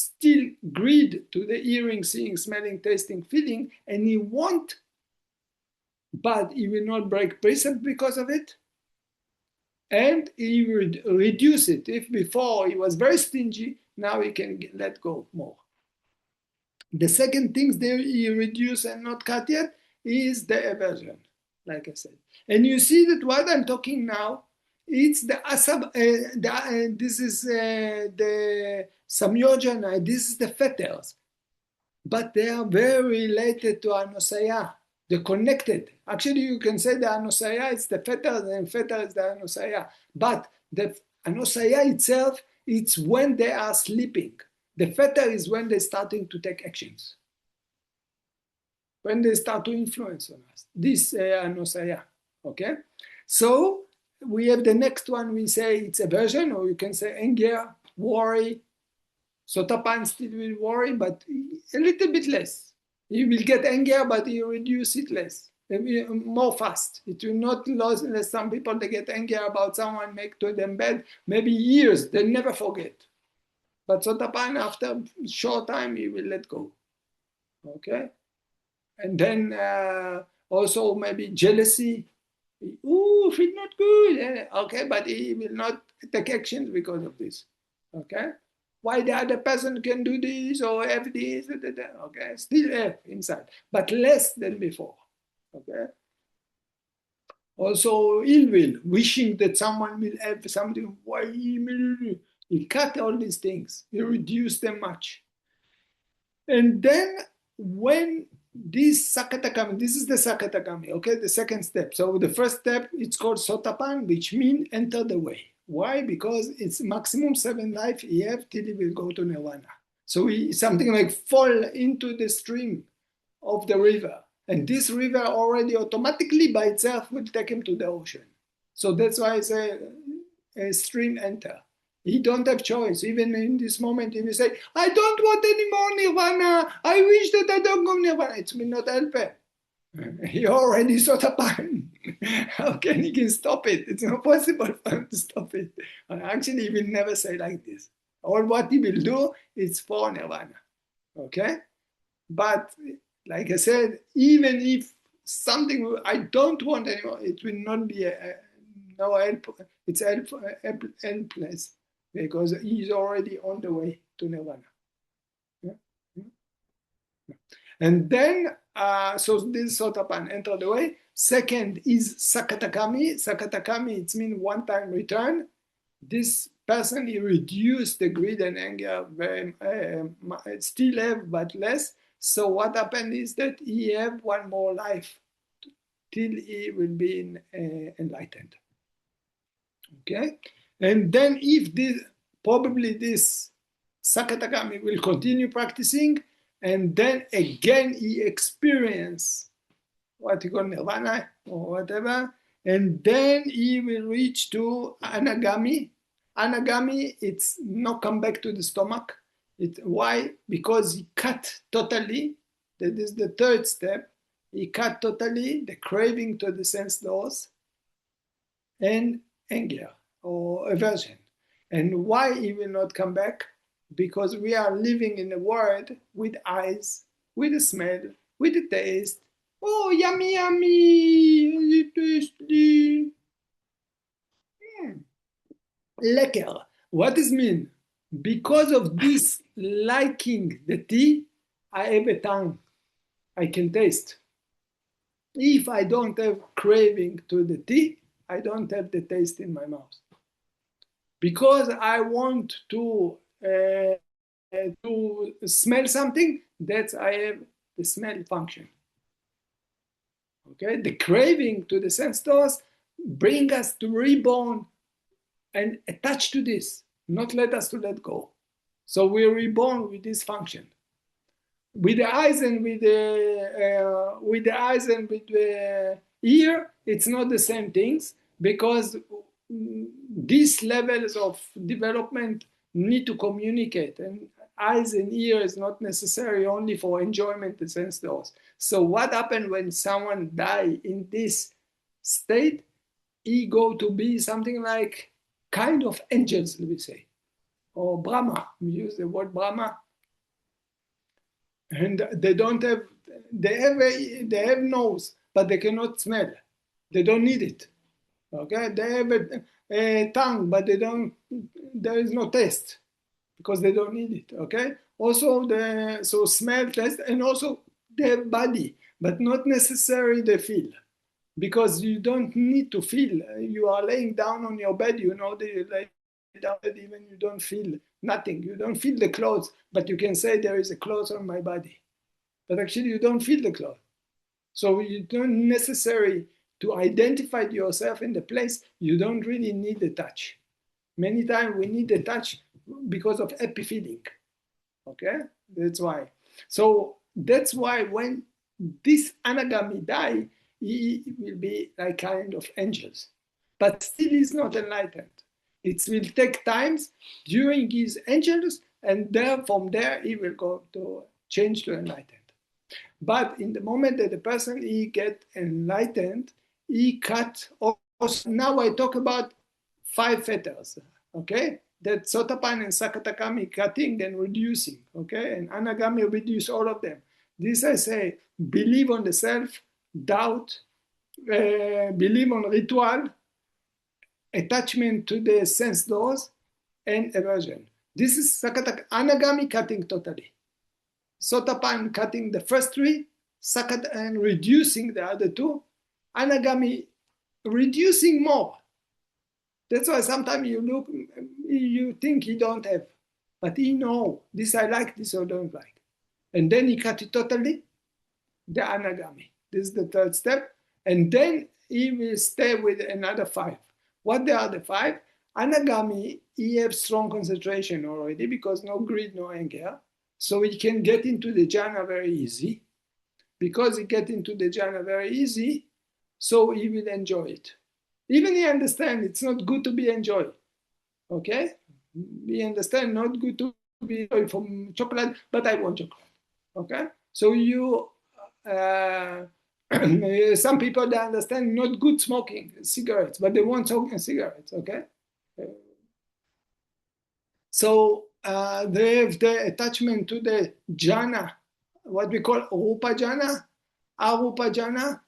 still greed to the hearing, seeing, smelling, tasting, feeling, and he won't, but he will not break precept because of it, and he would reduce it. If before he was very stingy, now he can let go more. The second thing there he reduce and not cut yet is the aversion, like I said. And you see that what I'm talking now, it's the asab, this is the samyojana, this is the fetters, but they are very related to anosaya. They're connected. Actually, you can say the anosaya is the fetters and fetters is the anosaya. But the anosaya itself, it's when they are sleeping. The fetter is when they're starting to take actions. When they start to influence on us. This anosaya, okay? So we have the next one, we say it's aversion, or you can say anger, worry. Sotapan still will worry, but a little bit less. You will get anger, but you reduce it less, more fast. It will not lose. Some people, they get anger about someone, make to them bad, maybe years, they never forget. But Sotapan, after a short time, he will let go. Okay? And then also maybe jealousy. Ooh, feel not good. Okay, but he will not take actions because of this. Okay? Why the other person can do this or have this, okay, still have inside, but less than before, okay? Also ill will, wishing that someone will have something, why he cut all these things, he reduced them much. And then when this Sakatakami, this is the Sakatakami, okay, the second step. So the first step, it's called Sotapan, which means enter the way. Why? Because it's maximum 7 life he have till he will go to nirvana. So he something like fall into the stream of the river. And this river already automatically by itself will take him to the ocean. So that's why I say a stream enter. He don't have choice. Even in this moment, if you say, I don't want any more nirvana, I wish that I don't go nirvana, it will not help him. He already saw the pain. How can he stop it? It's not possible for him to stop it. Actually, he will never say like this. All what he will do is for nirvana. Okay? But like I said, even if something I don't want anymore, it will not be no help. It's helpless because he is already on the way to nirvana. Yeah? And then, so this Sotapan enter the way. Second is Sakatakami. Sakatakami, it means one-time return. This person, he reduced the greed and anger very, still have, but less. So what happened is that he have one more life till he will be enlightened. Okay? And then if this, probably this Sakatakami will continue practicing, and then again he experience what you call nirvana or whatever, and then he will reach to anagami. Anagami, it's not come back to the stomach. Why? Because he cut totally, that is the third step, he cut totally the craving to the sense doors and anger or aversion. And why he will not come back? Because we are living in a world with eyes, with the smell, with the taste. Oh, yummy, yummy, tasty. Lekker. What does it mean? Because of this liking the tea, I have a tongue. I can taste. If I don't have craving to the tea, I don't have the taste in my mouth. Because I want to smell something, that's I have the smell function. Okay, the craving to the sense doors bring us to reborn and attach to this, not let us to let go. So we're reborn with this function. With the eyes and with the eyes and with the ear, it's not the same things because these levels of development need to communicate, and eyes and ears is not necessary only for enjoyment and sense doors. So what happened when someone die in this state? He go to be something like kind of angels, we say, or Brahma. We use the word Brahma. and they don't have, they have nose, but they cannot smell. They don't need it. Okay, they have a tongue, but they don't. There is no taste because they don't need it. Okay. Also, so smell, taste, and also their body, but not necessarily the feel, because you don't need to feel. You are laying down on your bed. You know that you lay down, even you don't feel nothing. You don't feel the clothes, but you can say there is a clothes on my body, but actually you don't feel the clothes. So you don't necessarily to identify yourself in the place. You don't really need the touch. Many times we need the touch because of happy feeling. Okay, that's why. So that's why when this anagami die, he will be like kind of angels, but still is not enlightened. It will take times during his angels, and there from there he will go to change to enlightened. But in the moment that the person he get enlightened, he cut. Also, now I talk about 5 fetters. Okay, that Sotapan and Sakatakami cutting and reducing. Okay, and Anagami reduce all of them. This I say believe on the self, doubt, believe on ritual, attachment to the sense doors, and aversion. This is Anagami cutting totally. Sotapan cutting the first 3, Sakat and reducing the other 2, Anagami reducing more. That's why sometimes you look, you think he don't have, but he know this I like, this I don't like, and then he cut it totally. The Anagami. This is the 3rd step, and then he will stay with another 5. What they are the 5? Anagami, he have strong concentration already because no greed, no anger. So he can get into the jhana very easy. Because he get into the jhana very easy, so he will enjoy it. Even he understand it's not good to be enjoyed. Okay? We understand not good to be enjoyed from chocolate, but I want chocolate. Okay? So you, some people they understand not good smoking cigarettes, but they want smoking cigarettes. Okay? So they have the attachment to the jhana, what we call rupa jhana, arupa jhana,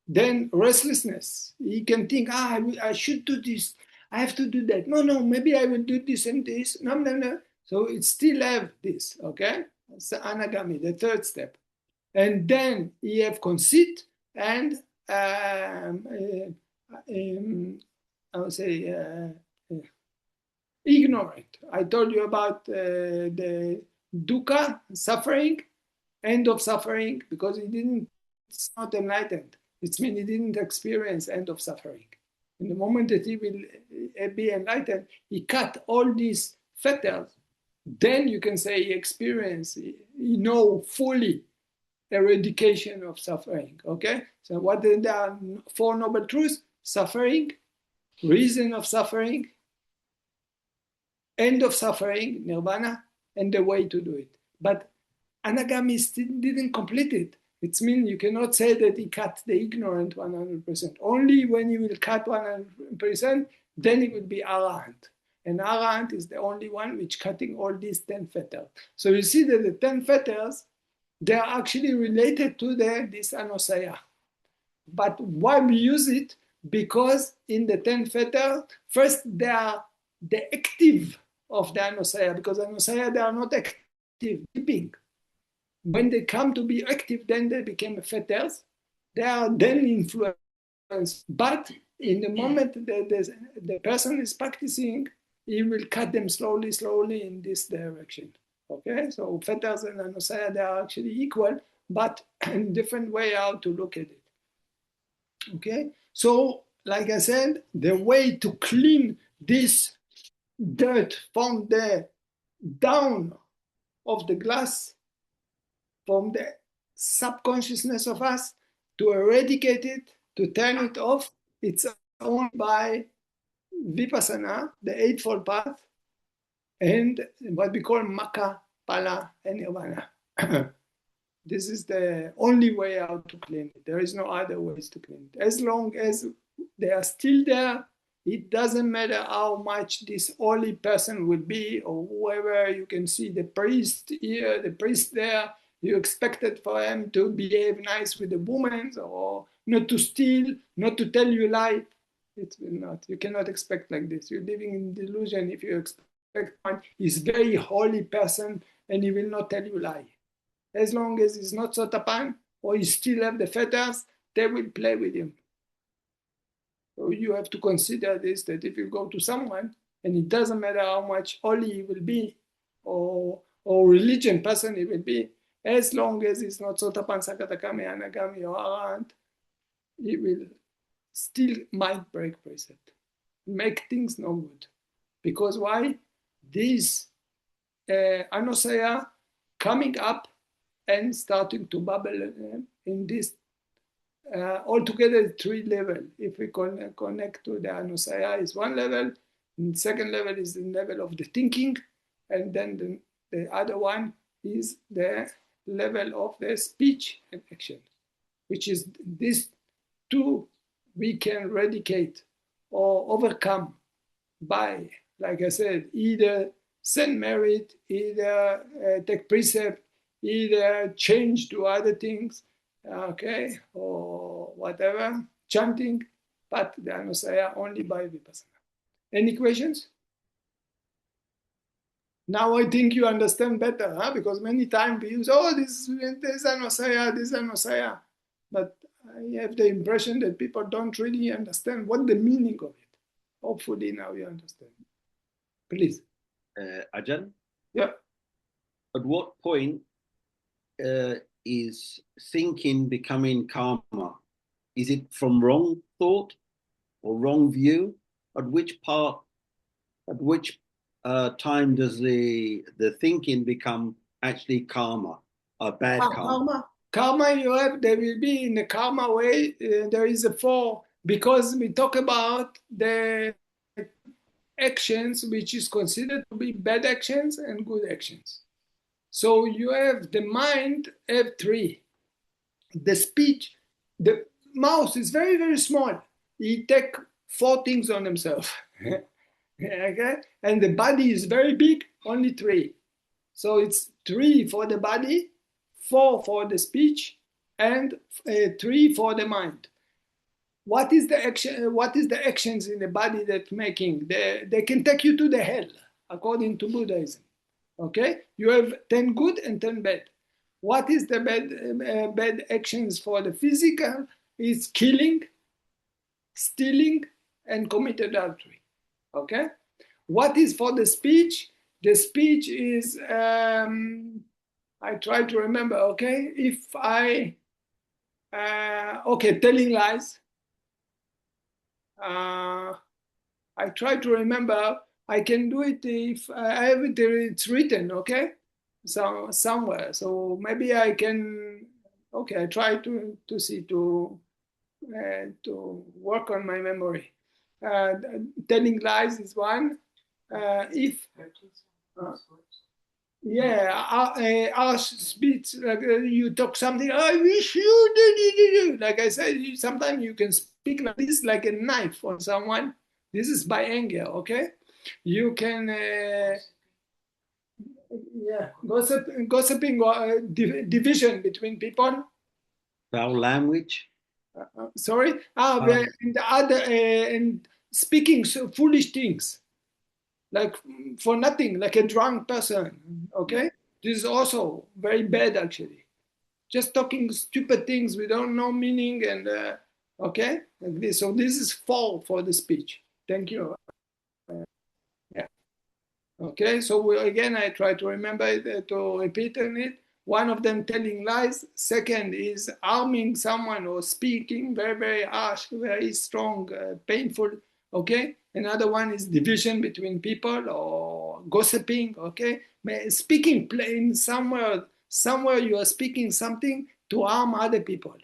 then restlessness. He can think, I should do this, I have to do that. No, maybe I will do this and this. No. So it still have this, okay? It's the anagami, the 3rd step. And then he have conceit and I would say ignorant. I told you about the dukkha, suffering, end of suffering, because it's not enlightened. It means he didn't experience end of suffering. In the moment that he will be enlightened, he cut all these fetters. Then you can say he experienced, he know fully eradication of suffering. Okay? So what are the 4 noble truths? Suffering, reason of suffering, end of suffering, nirvana, and the way to do it. But Anagami still didn't complete it. It means you cannot say that he cut the ignorant 100%. Only when he will cut 100%, then he will be Arahant. And Arahant is the only one which cutting all these 10 fetters. So you see that the 10 fetters, they are actually related to this Anusaya. But why we use it? Because in the 10 fetters, first they are the active of the Anusaya, because Anusaya, they are not active, keeping. When they come to be active, then they become fetters. They are then influenced. But in the moment that the person is practicing, he will cut them slowly in this direction. Okay, so fetters and anusaya, they are actually equal, but in different way how to look at it. Okay, so like I said, the way to clean this dirt from the down of the glass, from the subconsciousness of us, to eradicate it, to turn it off, it's only by vipassana, the Eightfold Path, and what we call Maka, Pala, and Nirvana. This is the only way how to clean it. There is no other ways to clean it. As long as they are still there, it doesn't matter how much this holy person will be, or whoever you can see, the priest here, the priest there. You expected for him to behave nice with the woman, or not to steal, not to tell you lie. It will not. You cannot expect like this. You're living in delusion if you expect one is very holy person and he will not tell you lie. As long as he's not Sotapan or you still have the fetters, they will play with him. So you have to consider this, that if you go to someone, and it doesn't matter how much holy he will be, or religion person he will be, as long as he's not Sotapan, Sakatakami, Anagami, or Arahant, he will still might break precept, make things no good. Because why? This Anosaya coming up and starting to bubble in this altogether 3 levels. If we connect to the Anosaya is 1 level, and second level is the level of the thinking, and then the other one is the level of the speech and action, which is these 2 we can eradicate or overcome by, like I said, either send merit, either take precept, either change to other things, okay, or whatever, chanting, but the Anusaya only by Vipassana. Any questions? Now I think you understand better, huh? Because many times we use, oh, this Anusaya, but I have the impression that people don't really understand what the meaning of it. Hopefully now you understand. Please. Ajarn? Yeah. At what point is thinking becoming karma? Is it from wrong thought or wrong view? At which time does the thinking become actually karma, a bad karma? Karma you have, there will be in the karma way, there is a 4, because we talk about the actions which is considered to be bad actions and good actions. So you have the mind have 3. The speech, the mouse is very, very small. He take 4 things on himself. Okay? And the body is very big, only 3. So it's 3 for the body, 4 for the speech, and 3 for the mind. What is the action? What is the actions in the body that making? They can take you to the hell, according to Buddhism. Okay, you have 10 good and 10 bad. What is the bad actions for the physical? Is killing, stealing, and commit adultery. Okay, what is for the speech? The speech is I try to remember. Okay, if I telling lies. I try to remember. I can do it if I have it. It's written, okay, so somewhere. So maybe I can. Okay, I try to see to work on my memory. Telling lies is one. If our speech, like you talk something, I wish you did. Like I said, sometimes you can speak like this, like a knife on someone. This is by anger, okay? You can, gossiping or division between people. Foul language. Sorry? And the other, and speaking so foolish things. Like for nothing, like a drunk person, okay? This is also very bad, actually. Just talking stupid things we don't know meaning and, okay? Like this. So this is 4 for the speech. Thank you. Yeah. Okay, so again, I try to remember it, to repeat on it. One of them telling lies. Second is harming someone or speaking very, very harsh, very strong, painful. Okay, another one is division between people or gossiping. Okay, speaking plain somewhere you are speaking something to harm other people,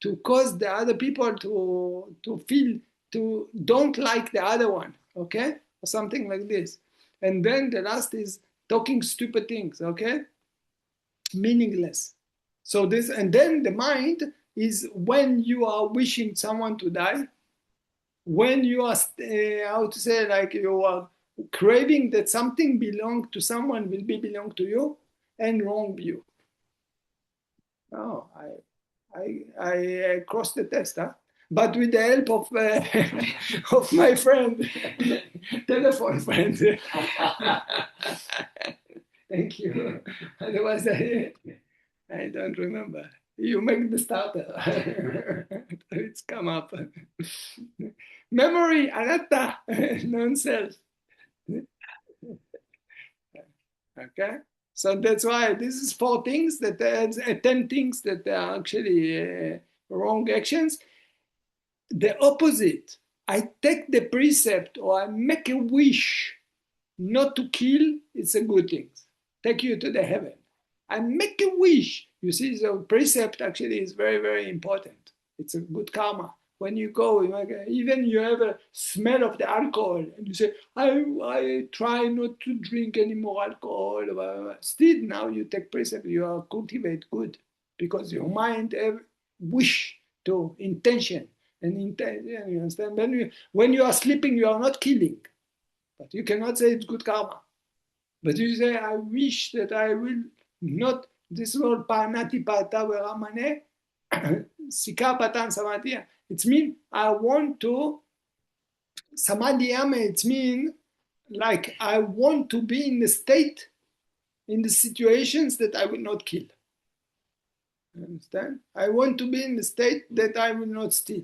to cause the other people to feel to don't like the other one. Okay, or something like this. And then the last is talking stupid things. Okay, meaningless. So this, and then the mind is when you are wishing someone to die. When you are, how to say, like you are craving that something belong to someone will be belong to you, and wrong view. Oh, I crossed the test, huh? But with the help of of my friend, telephone friend. Thank you. Otherwise, I don't remember. You make the starter. It's come up. Memory, anatta, non-self. Okay, so that's why this is 4 things that 10 things that are actually wrong actions. The opposite, I take the precept or I make a wish not to kill, it's a good thing. Take you to the heaven. I make a wish. You see, the precept actually is very, very important. It's a good karma. When you go, even you have a smell of the alcohol, and you say, I try not to drink any more alcohol. Still, now you take precept, you are cultivate good, because your mind have wish to intention. And intention, you understand? When you are sleeping, you are not killing. But you cannot say it's good karma. But you say, I wish that I will not, this word panati pata veramane, sika patan samadhi. It means I want to, samadhiyame, it means like I want to be in the state, in the situations that I will not kill. Understand? I want to be in the state that I will not steal,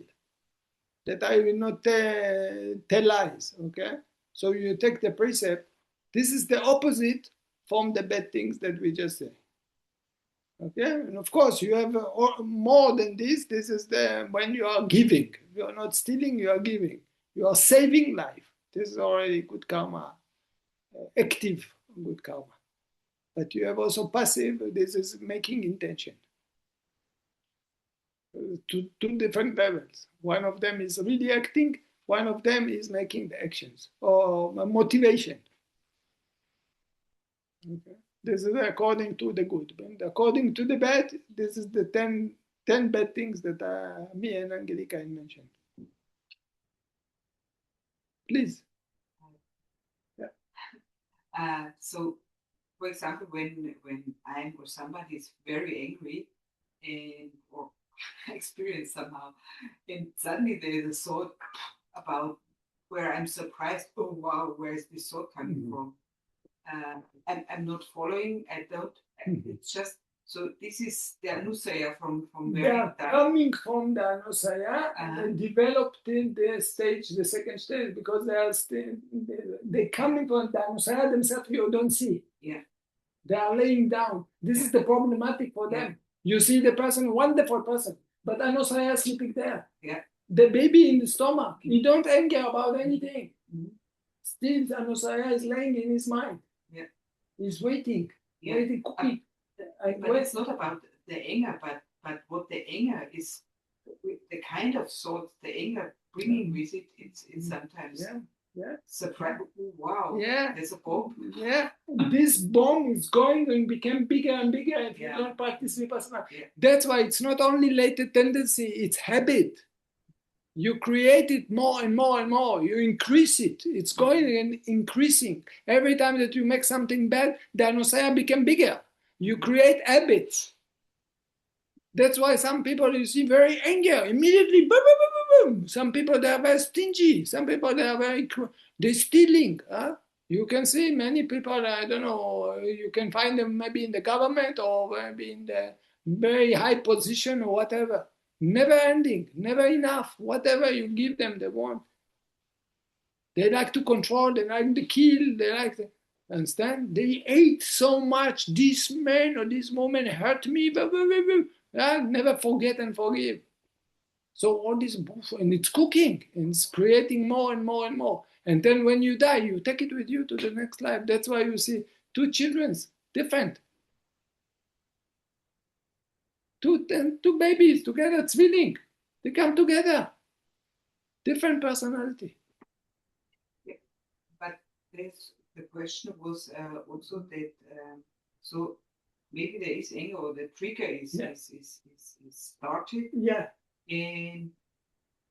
that I will not tell lies, okay? So you take the precept. This is the opposite from the bad things that we just say. Okay, and of course you have more than this. This is the when you are giving. You are not stealing. You are giving. You are saving life. This is already good karma, active good karma. But you have also passive. This is making intention. 2 different levels. One of them is really acting. One of them is making the actions or motivation. Okay. This is according to the good. And according to the bad, this is the 10 bad things that me and Angelica mentioned. Please. Yeah. So, for example, when I'm or somebody is very angry and or experience somehow, and suddenly there's a thought about where I'm surprised. Oh wow, where is this thought coming from? I'm not following. I don't. It's just so. This is the anusaya from They are coming from the anusaya and developed in the stage, the second stage, because they are still they coming from the anusaya themselves. You don't see. Yeah. They are laying down. This is the problematic for them. You see the person, wonderful person, but anusaya sleeping there. Yeah. The baby in the stomach. He don't anger about anything. Still, the anusaya is laying in his mind. Yeah. He's waiting, cooking. But it's not about the anger, but what the anger is, the kind of thoughts the anger bringing with it. It's sometimes surprising. Wow. Yeah. There's a bomb. Yeah. This bomb is going and become bigger and bigger if you don't practice vipassana. Yeah. That's why it's not only latent tendency; it's habit. You create it more and more and more. You increase it. It's going and increasing. Every time that you make something bad, the anusaya become bigger. You create habits. That's why some people you see very angry immediately. Boom, boom, boom, boom, boom. Some people they are very stingy. Some people they are they're stealing. Huh? You can see many people. I don't know. You can find them maybe in the government or maybe in the very high position or whatever. Never ending, never enough. Whatever you give them, they want. They like to control. They like to kill. They like to understand. They hate so much. This man or this woman hurt me. Never forget and forgive. So all this, and it's cooking, and it's creating more and more and more. And then when you die, you take it with you to the next life. That's why you see 2 children, different. Two babies together, zwilling. They come together. Different personality. Yeah. But the question was also that so maybe there is anger or the trigger is started. Yeah. And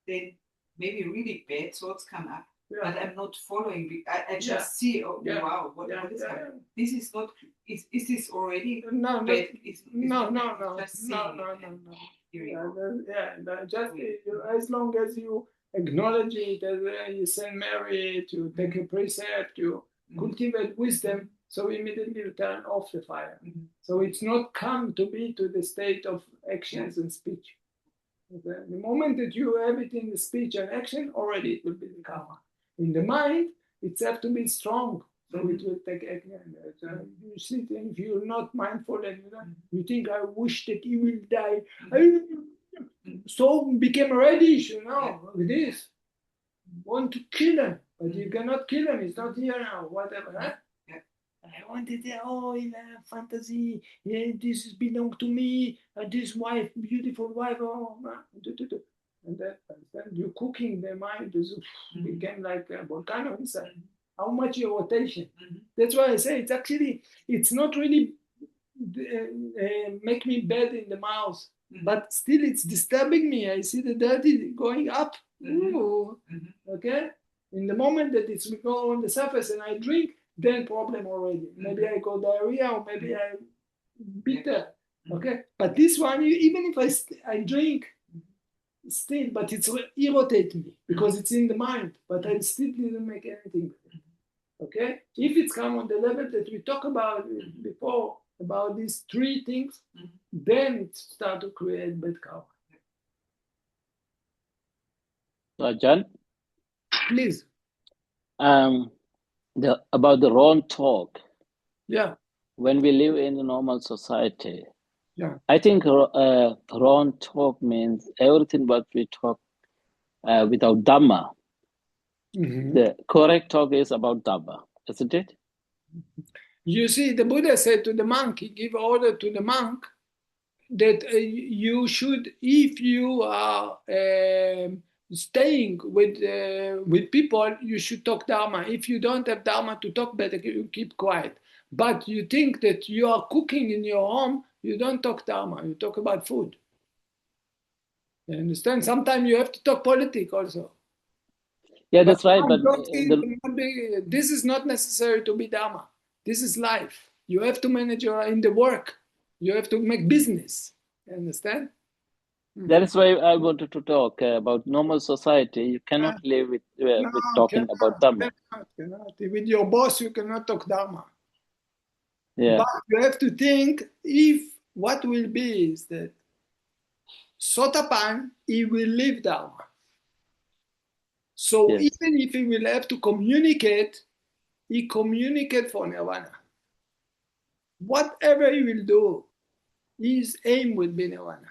then maybe really bad thoughts come up. but I'm not following. I just see, oh, Yeah. wow, what Yeah. is Yeah. happening? This is not, is this already No, no, bad? no, Just seeing it. Hearing it. Just as long as you acknowledge it, as you send merit, you take a precept, you cultivate wisdom, so immediately you turn off the fire. So it's not come to be to the state of actions and speech. Okay? The moment that you have it in the speech and action, already it will be the karma. In the mind, it's have to be strong. So it will take action. You sit and if you're not mindful and you think, I wish that he will die. So became reddish, like this. Want to kill him, but you cannot kill him. He's not here now. Whatever. Huh? I wanted in a fantasy. Yeah, this belongs to me. This wife, beautiful wife. And then you're cooking the mind. It became like a volcano inside. How much your rotation? That's why I say it's not really make me bad in the mouth, but still it's disturbing me. I see the dirty going up. Okay? In the moment that it's go on the surface and I drink, then problem already. Maybe I go diarrhea or maybe I bitter. Okay? But this one, even if I drink, still, but it's irritate me because it's in the mind, but I still didn't make anything. Okay? If it's come on the level that we talked about before, about these three things, then it start to create bad karma. So, Ajarn, Please. About the wrong talk. Yeah. When we live in a normal society, I think wrong talk means everything what we talk without Dhamma. The correct talk is about Dhamma, isn't it? You see, the Buddha said to the monk, he gave order to the monk that you should, if you are staying with people, you should talk Dharma. If you don't have Dharma to talk, better you keep quiet. But you think that you are cooking in your home, you don't talk Dharma, you talk about food. You understand? Sometimes you have to talk politics also. Yeah, that's right. But this is not necessary to be Dharma. This is life. You have to manage in the work. You have to make business. You understand? That is why I wanted to talk about normal society. You cannot live with talking about Dhamma. Cannot. With your boss, you cannot talk Dharma. Yeah. But you have to think if what will be is that Sotapan, he will live Dharma. So even if he will have to communicate, he communicate for Nirvana. Whatever he will do, his aim will be Nirvana.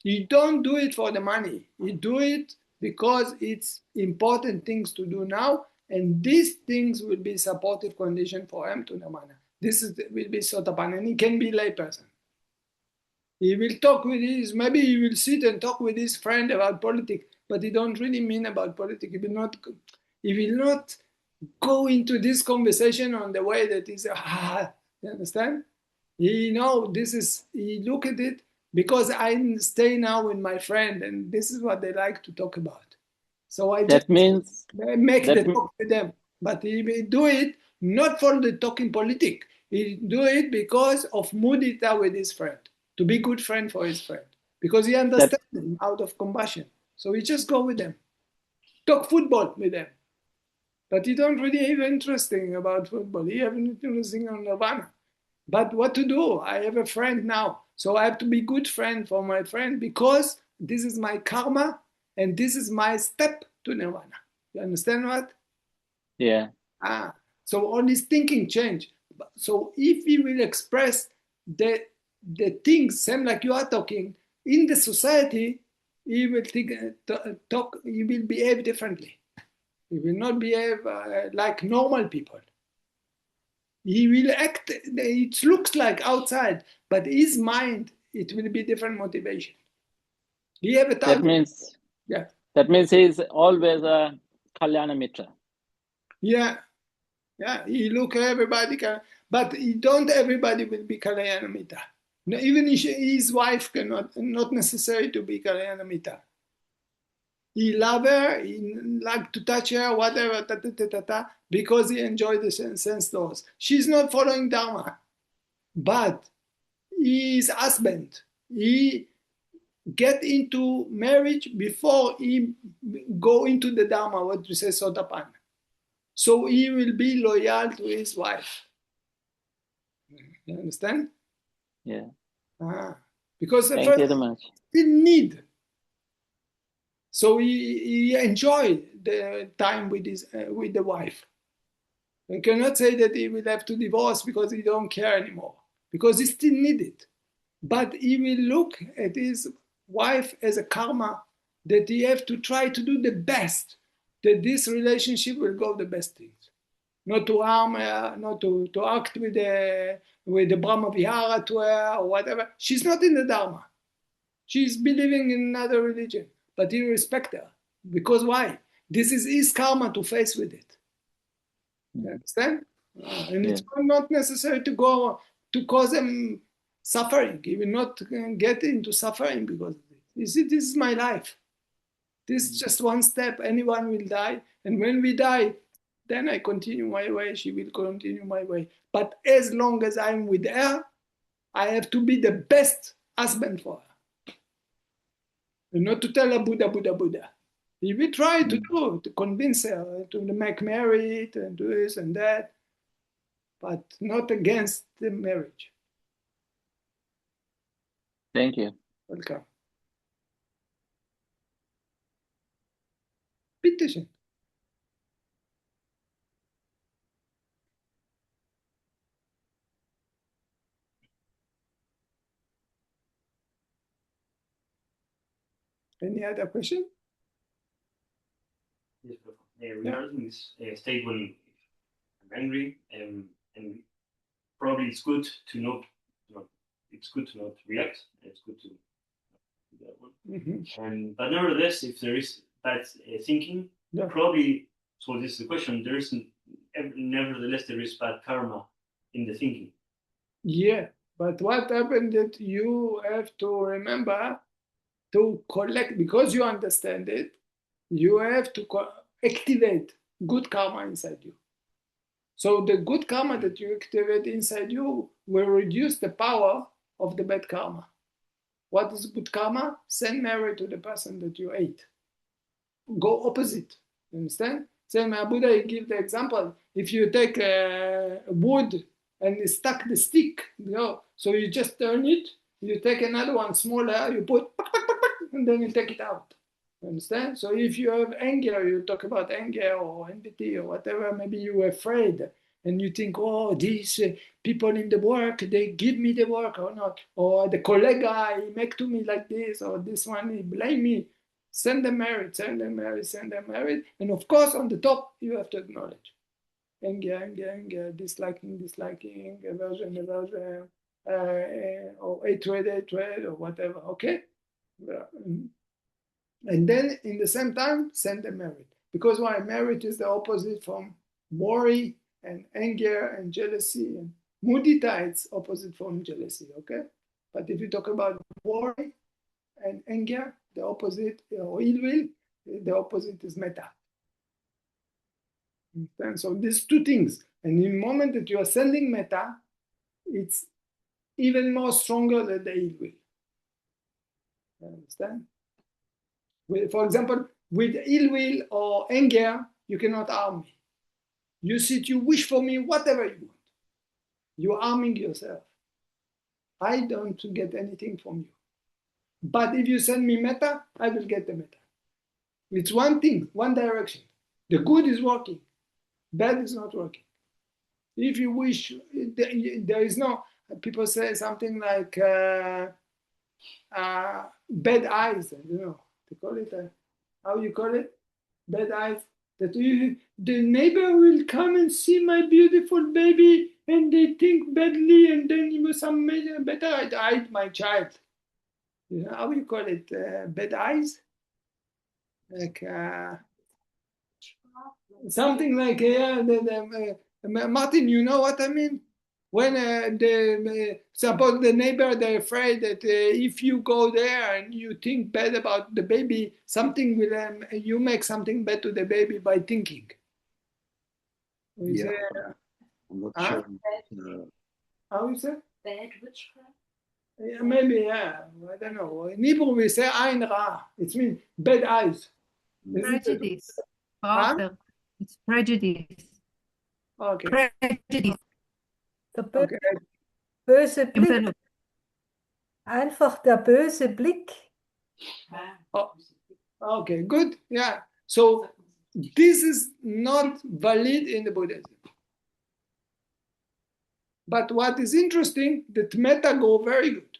He don't do it for the money. He do it because it's important things to do now, and these things will be supportive condition for him to Nirvana. Will be Sotapan, and he can be layperson. He will talk with maybe he will sit and talk with his friend about politics, but he don't really mean about politics. He will not go into this conversation on the way that is, you understand? He look at it because I stay now with my friend and this is what they like to talk about. So I make the talk with them. But he will do it not for the talking politics. He do it because of mudita with his friend, to be good friend for his friend. Because he understands him out of compassion. So he just go with them. Talk football with them. But he don't really have interesting about football. He have interesting on Nirvana. But what to do? I have a friend now. So I have to be good friend for my friend because this is my karma and this is my step to Nirvana. You understand what? Yeah. So all this thinking change. So if he will express the things, same like you are talking, in the society, he will talk, he will behave differently. He will not behave like normal people. He will act, it looks like outside, but his mind, it will be different motivation. He have a target. That means he's always a Kalyana Mitra. Yeah, he look at everybody, but don't everybody will be Kalyana Mitra. Even his wife cannot, not necessary to be Kalyana Mitra. He love her, he like to touch her, whatever, because he enjoyed the sense doors. She's not following Dharma, but his husband, he get into marriage before he go into the Dharma, what we say Sotapan. So he will be loyal to his wife. You understand? Yeah. Because the Thank first you very much. didn't need. So he enjoyed the time with the wife. You cannot say that he will have to divorce because he don't care anymore, because he still need it. But he will look at his wife as a karma that he have to try to do the best, that this relationship will go the best things. Not to harm her, not to act with the Brahma Vihara to her or whatever. She's not in the Dharma. She's believing in another religion, but he respect her. Because why? This is his karma to face with it. You understand? And it's not necessary to go to cause him suffering. He will not get into suffering because of it. You see, this is my life. This is just one step. Anyone will die. And when we die, then I continue my way. She will continue my way. But as long as I'm with her, I have to be the best husband for her. And not to tell her Buddha, Buddha, Buddha. If we try to do, to convince her to make married and do this and that, but not against the marriage. Thank you. Welcome. Petition. Any other question? Yes, regarding this state when I'm angry, and probably it's good to not react. It's good to do that one. Mm-hmm. But nevertheless, if there is bad thinking, probably. So this is the question. Nevertheless there is bad karma in the thinking. Yeah, but what happened that you have to remember to collect, because you understand it, you have to activate good karma inside you. So the good karma that you activate inside you will reduce the power of the bad karma. What is good karma? Send marriage to the person that you hate. Go opposite. You understand? Same Buddha, he give the example. If you take wood and stuck the stick, so you just turn it, you take another one smaller, you put, and then you take it out. You understand? So if you have anger, you talk about anger or envy or whatever, maybe you're afraid and you think, oh, these people in the work, they give me the work or not. Or the colleague, he make to me like this, or this one, he blame me. Send them married, send them married, send them married. And of course, on the top, you have to acknowledge. Anger, disliking, aversion, or hatred, or whatever, okay? And then, in the same time, send them married. Because why? Marriage is the opposite from worry and anger and jealousy. And mudita, it's opposite from jealousy, okay? But if you talk about worry and anger, the opposite, or ill will, the opposite is metta. And so these two things. And in the moment that you are sending metta, it's even more stronger than the ill will. You understand? For example, with ill will or anger, you cannot harm me. You sit, you wish for me whatever you want. You're harming yourself. I don't get anything from you. But if you send me metta, I will get the metta. It's one thing, one direction. The good is working. Bad is not working. If you wish, there is no, people say something like bad eyes, they call it, how you call it? Bad eyes. That the neighbor will come and see my beautiful baby and they think badly and then you must better I hide my child. How you call it? Bad eyes? Like something like Martin, you know what I mean? When suppose the neighbor, they're afraid that if you go there and you think bad about the baby, something will you make something bad to the baby by thinking. Yeah, I'm not sure. How is it? Bad witchcraft? Yeah, maybe, yeah. I don't know. In Hebrew we say Ain Ra. It means bad eyes. Prejudice. Huh? It's prejudice. Okay. Prejudice. Okay. Böse Blick. Einfach der böse Blick. Oh, okay, good. Yeah. So this is not valid in the Buddhism. But what is interesting, that metta go very good.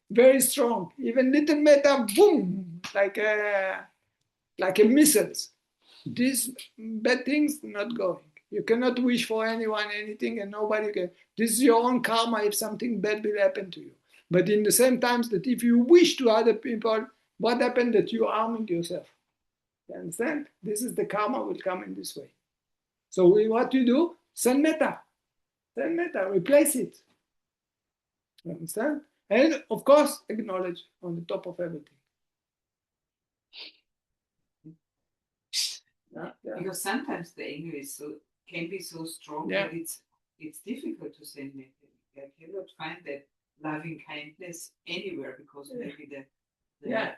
Very strong. Even little metta, boom, like a missiles. These bad things not going. You cannot wish for anyone anything and nobody can. This is your own karma if something bad will happen to you. But in the same times that if you wish to other people, what happened that you are harming yourself? You understand? This is the karma will come in this way. So what you do? Send metta. Send metta, replace it. You understand? And of course, acknowledge on the top of everything. Yeah. Because sometimes the anger is can be so strong that it's difficult to send metta. I cannot find that loving kindness anywhere because maybe the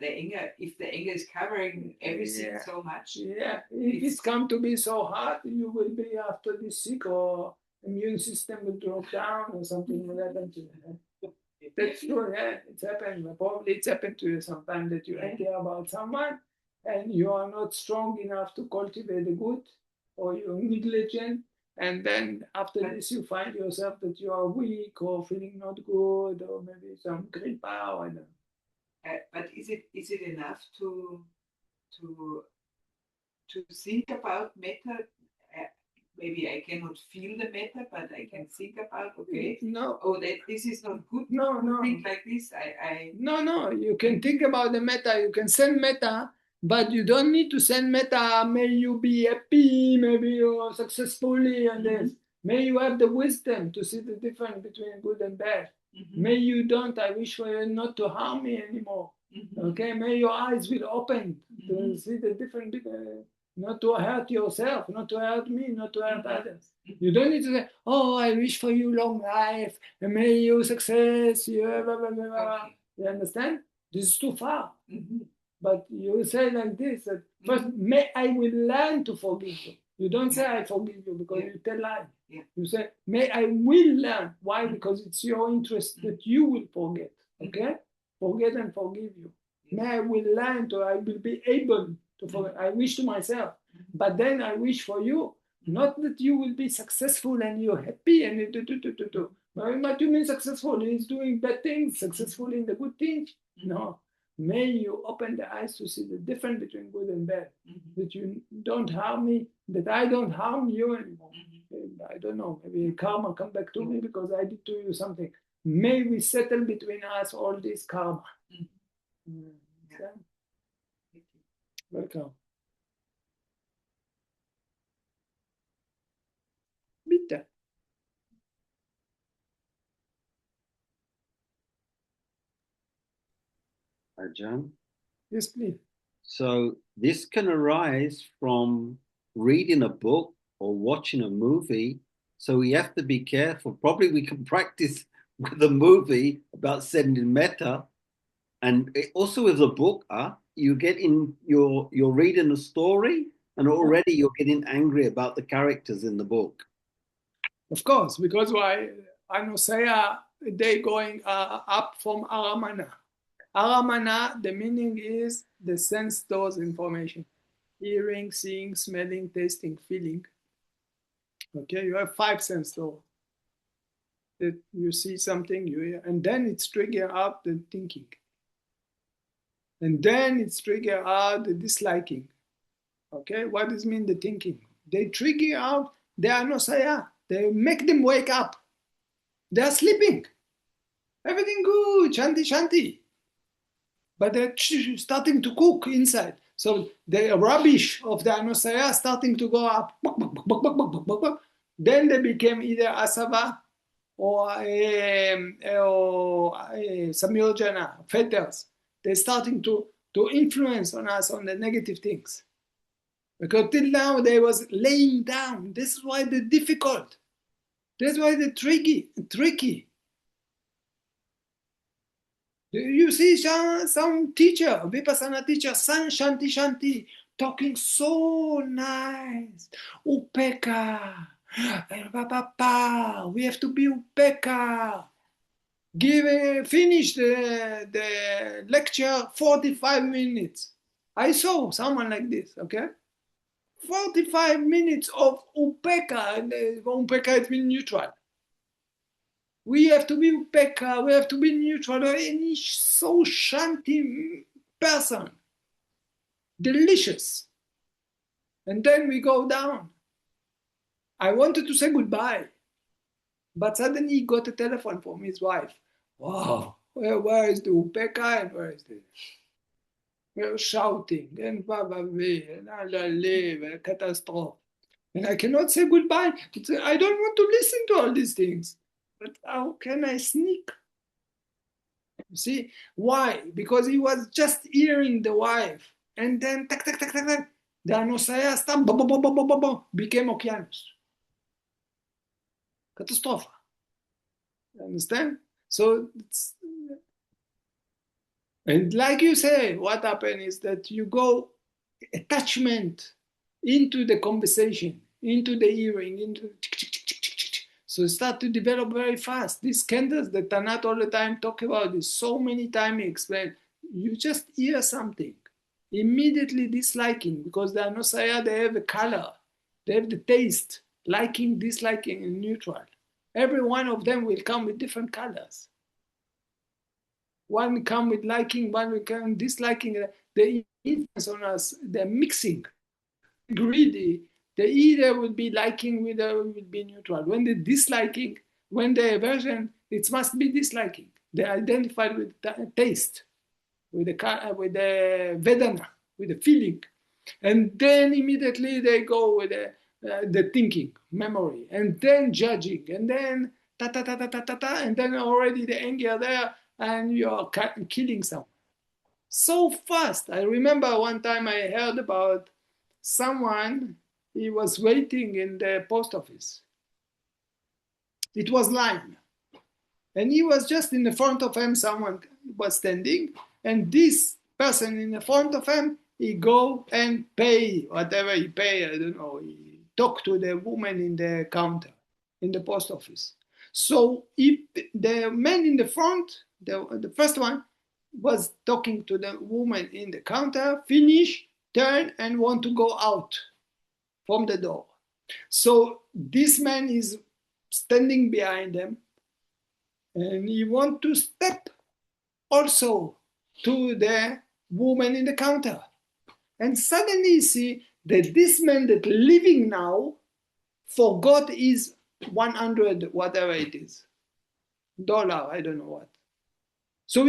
anger, if the anger is covering everything so much. Yeah, if it's come to be so hard, you will be after this sick or immune system will drop down or something will happen to you. That's true, yeah, it's happened. Probably it's happened to you sometimes that you're angry about someone and you are not strong enough to cultivate the good or you're negligent. And then after this, you find yourself that you are weak or feeling not good or maybe some great power. I don't know. But is it enough to think about metta? Maybe I cannot feel the metta, but I can think about that this is not good. No. Think like this. No. You can think about the metta. You can send metta, but you don't need to send metta. May you be happy. Maybe you're successfully and this. May you have the wisdom to see the difference between good and bad. May you don't. I wish for you not to harm me anymore. Okay. May your eyes will open to see the difference between. Not to hurt yourself, not to hurt me, not to hurt others. You don't need to say, oh, I wish for you long life, and may you success, you understand? This is too far. But you say like this, that first, may I will learn to forgive you. You don't say I forgive you because you tell lies. You say, may I will learn. Why? Because it's your interest that you will forget. Okay? Forget and forgive you. May I will learn to, I will be able to forget. I wish to myself. But then I wish for you, not that you will be successful and you're happy and do. What you mean successful? He's doing bad things, successful in the good things? No. May you open the eyes to see the difference between good and bad. That you don't harm me, that I don't harm you anymore. I don't know, maybe karma come back to me because I did to you something. May we settle between us all this karma. Welcome. Bitte. Ajarn? Yes, please. So this can arise from reading a book or watching a movie. So we have to be careful. Probably we can practice with a movie about sending metta. And also with a book, you get in, you're reading a story and already you're getting angry about the characters in the book. Of course, because why? I know say they going up from Aramana. Aramana, the meaning is the sense doors information. Hearing, seeing, smelling, tasting, feeling. Okay, you have 5 sense doors. That you see something, you hear, and then it's trigger out the thinking. And then it's trigger out the disliking. Okay, what does mean the thinking? They trigger out the anosaya. They make them wake up. They are sleeping. Everything good, shanti, shanti. But they're starting to cook inside. So the rubbish of the anosaya starting to go up. Then they became either asava or samyojana, fetters. They're starting to influence on us on the negative things. Because till now they was laying down. This is why they're difficult. That's why they're tricky. You see some teacher, Vipassana teacher, Shanti, talking so nice. Upeka. We have to be upeka. Finish the lecture 45 minutes. I saw someone like this, okay? 45 minutes of upeka, and upeka it means neutral. We have to be upeka, we have to be neutral. Any so shanty person, delicious. And then we go down. I wanted to say goodbye, but suddenly he got a telephone from his wife. Wow, where is the upeka and where is the... We're shouting and and catastrophe. And I cannot say goodbye. I don't want to listen to all these things. But how can I sneak? You see, why? Because he was just hearing the wife. And then, tak, the anosaya stam, became Okeanos. Catastrophe. You understand? So, and like you say, what happened is that you go attachment into the conversation, into the hearing, into so start to develop very fast. These candles that Tanat all the time talk about this, so many times he explained, you just hear something, immediately disliking, because the Anosaya, they have a color, they have the taste, liking, disliking, and neutral. Every one of them will come with different colors. One come with liking, one will come disliking. The influence on us, they're mixing, greedy. The either would be liking, either would be neutral. When they're disliking, when the aversion, it must be disliking. They identified with taste, with the vedana, with the feeling. And then immediately they go with the thinking, memory, and then judging, and then and then already the anger there, and you're killing someone. So fast. I remember one time I heard about someone, he was waiting in the post office. It was line. And he was just in the front of him, someone was standing, and this person in the front of him, he go and pay whatever he pay, I don't know, he talk to the woman in the counter, in the post office. So if the man in the front, the first one, was talking to the woman in the counter, finish, turn, and want to go out from the door. So this man is standing behind them, and he want to step also to the woman in the counter. And suddenly you see that this man that living now forgot his 100, whatever it is, dollar, I don't know what. So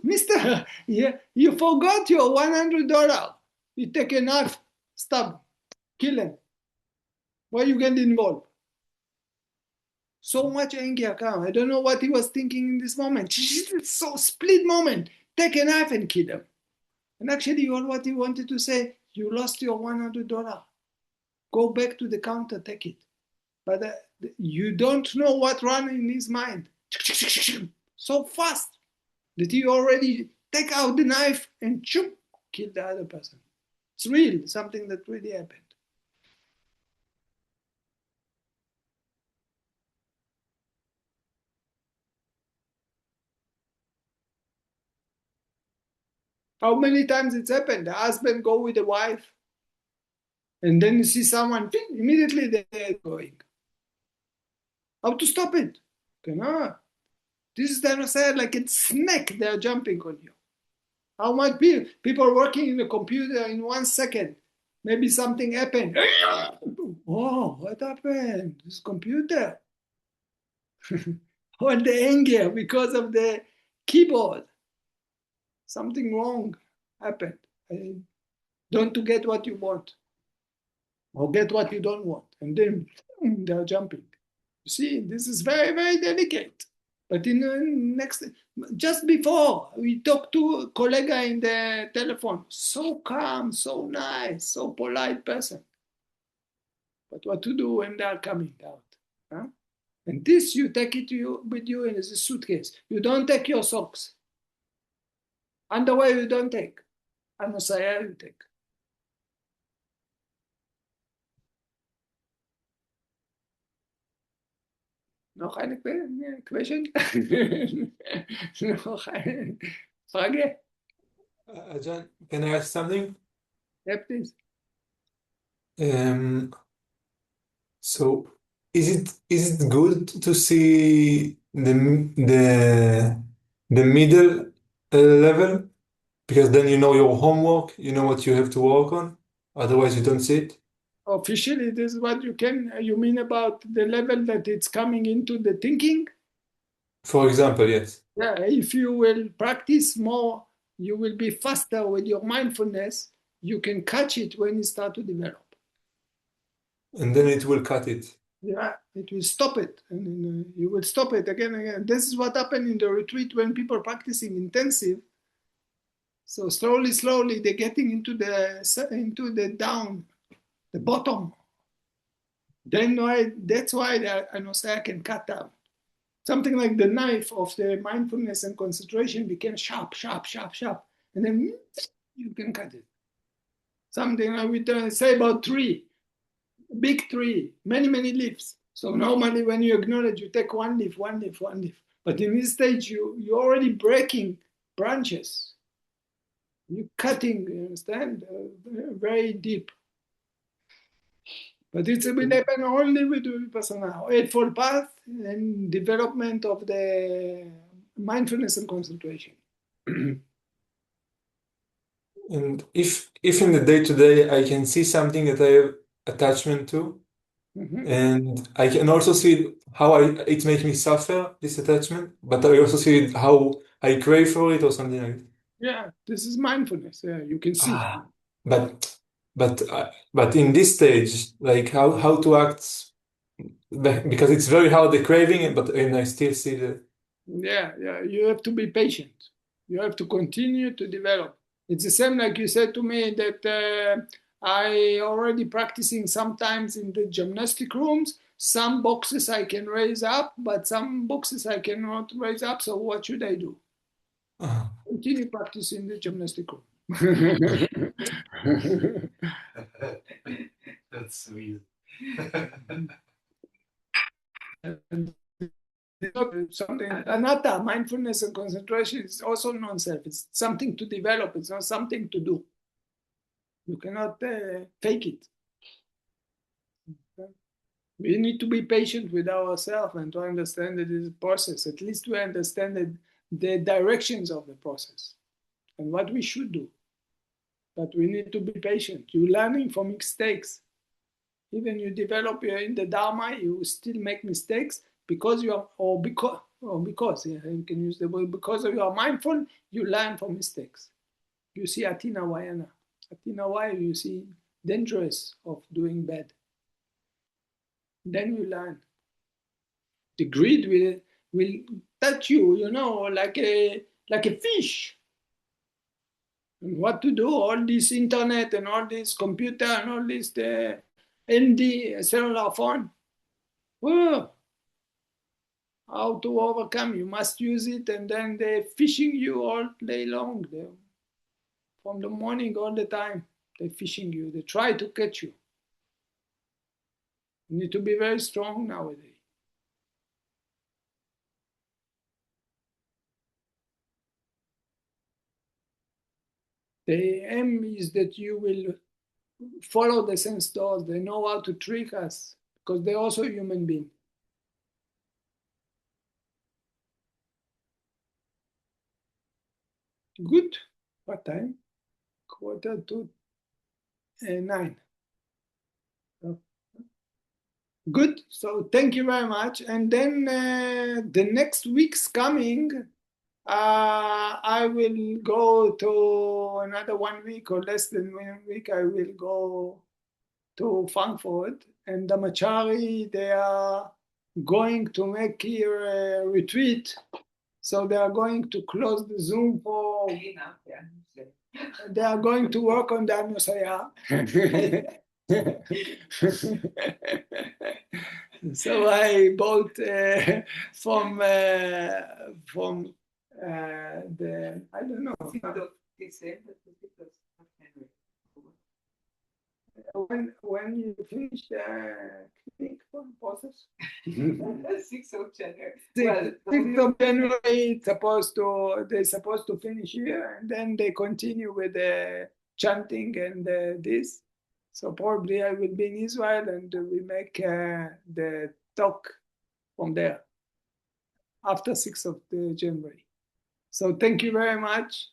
mister, yeah, you forgot your $100. You take a knife, stab, kill him. Why you get involved? So much anger come. I don't know what he was thinking in this moment. So split moment. Take a knife and kill him. And actually, all what he wanted to say, you lost your $100. Go back to the counter, take it. But you don't know what ran in his mind. So fast that he already take out the knife and kill the other person. It's real, something that really happened. How many times it's happened? The husband go with the wife, and then you see someone, immediately they're going. How to stop it? Cannot. This is like a snake, they're jumping on you. How much people working in the computer in 1 second, maybe something happened. Oh, what happened? This computer. Or the anger because of the keyboard. Something wrong happened. Don't to get what you want. or get what you don't want, and then they're jumping. You see, this is very, very delicate. But in the next, just before we talked to a colleague in the telephone, so calm, so nice, so polite person. But what to do when they are coming out? Huh? And this you take it with you in a suitcase. You don't take your socks. Underwear you don't take. Anosaya you take. Noch eine question? Noch eine Frage? Ajarn, can I ask something? Yeah, please. So is it good to see the middle level, because then you know your homework, you know what you have to work on. Otherwise, you don't see it. Officially, this is what you mean about the level that it's coming into the thinking? For example, yes. Yeah, if you will practice more, you will be faster with your mindfulness. You can catch it when it starts to develop. And then it will cut it. Yeah, it will stop it. And you will stop it again and again. This is what happened in the retreat when people are practicing intensive. So slowly, they're getting into the down, the bottom. Then that's why I can cut down. Something like the knife of the mindfulness and concentration became sharp. And then you can cut it. Something like we say about tree, big tree, many leaves. So normally when you acknowledge, you take one leaf. But in this stage, you're already breaking branches. You're cutting, you understand? Very deep. But it will happen only with Vipassana, Eightfold Path and development of the mindfulness and concentration. And if in the day-to-day I can see something that I have attachment to, and I can also see how it makes me suffer, this attachment, but I also see how I crave for it or something like that. Yeah, this is mindfulness. Yeah, you can see. But in this stage, like how to act, because it's very hard, the craving, and I still see the. Yeah, you have to be patient. You have to continue to develop. It's the same like you said to me that I already practicing sometimes in the gymnastic rooms. Some boxes I can raise up, but some boxes I cannot raise up. So what should I do? Continue practicing the gymnastic room. That's sweet. Something anatta, mindfulness and concentration is also non-self. It's something to develop. It's not something to do. You cannot fake it. We need to be patient with ourselves and to understand that it's a process. At least we understand the directions of the process and what we should do. But we need to be patient. You're learning from mistakes. Even you develop in the Dharma, you still make mistakes because you are, because you can use the word, because you are mindful, you learn from mistakes. You see Atina Vayana. Atina Vayana, you see dangerous of doing bad. Then you learn. The greed will touch you, like a fish. And what to do? All this internet and all this computer and all this ND cellular phone. Oh, how to overcome? You must use it, and then they're fishing you all day long. From the morning all the time, they're fishing you. They try to catch you. You need to be very strong nowadays. The aim is that you will follow the sense doors. They know how to trick us because they're also human beings. Good. What time? 8:45. Good. So thank you very much. And then the next week's coming, I will go to another 1 week or less than 1 week. I will go to Frankfurt, and Dhammacari, they are going to make here a retreat. So they are going to close the Zoom for, they are going to work on the Anosaya. So I bought from the, I don't know. When you finish the clinic process? 6th of January. 6th of January, they're supposed to finish here, and then they continue with the chanting and this. So probably I will be in Israel, and we make the talk from there after 6th of January. So thank you very much.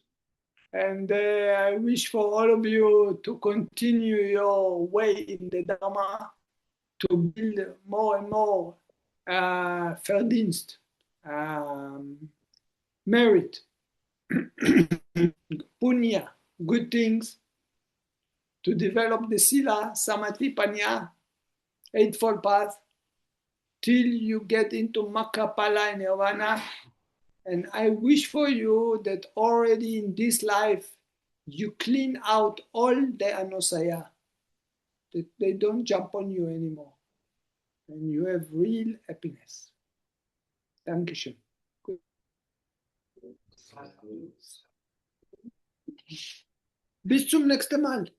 And I wish for all of you to continue your way in the Dharma, to build more and more verdienst, merit, punya, good things, to develop the sila, samadhi, panya, eightfold path, till you get into Makapala and Nirvana. And I wish for you that already in this life, you clean out all the anosaya, that they don't jump on you anymore. And you have real happiness. Dankeschön. Bis zum nächsten Mal.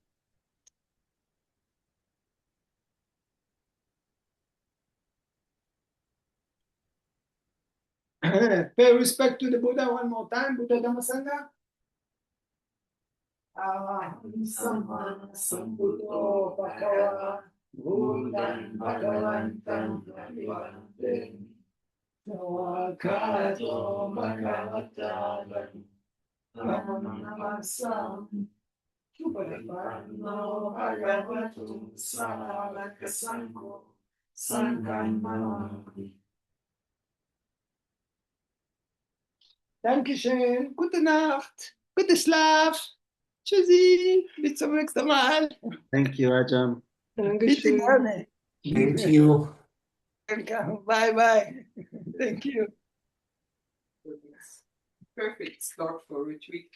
Pay respect to the Buddha one more time. Buddha Dhamma Sangha. Sama Sambuddho Bhagava Buddham Bhagavantam Bhagavante Navakato Bhagavatavam Namasam Chupadipano Bhagavatu Saraka Sangho Sangham Namami. Dankeschön, gute Nacht, gute Schlaf. Tschüssi, bis zum nächsten Mal. Thank you, Ajarn. Bitte gerne. Thank you. Welcome. Bye bye. Thank you. Perfect start for retreat.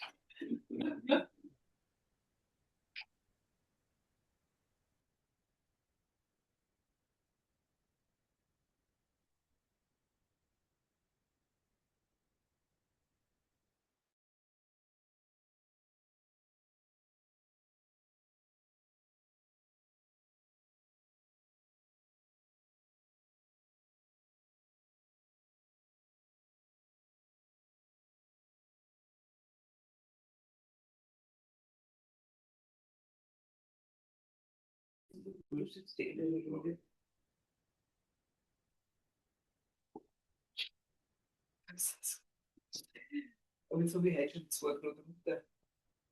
Und so wie Heizung zugebracht runter.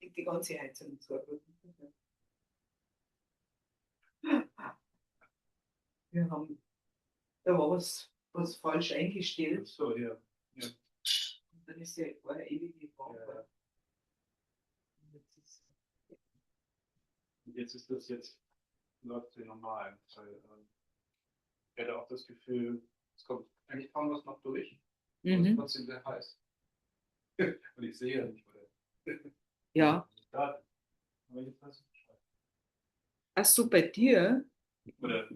Die ganze Heizung zugebracht runter. Wir haben, da war was falsch eingestellt. So, ja. Und dann ist ja vorher ewig gefahren. Ja. Jetzt ist das läuft sie normal. Ich hatte auch das Gefühl, es kommt eigentlich kaum was noch durch. Aber es ist trotzdem sehr heiß. Und ich sehe ja nicht, oder? Ja. Ja. Aber jetzt weiß ich Bescheid. Ach so, bei dir? Oder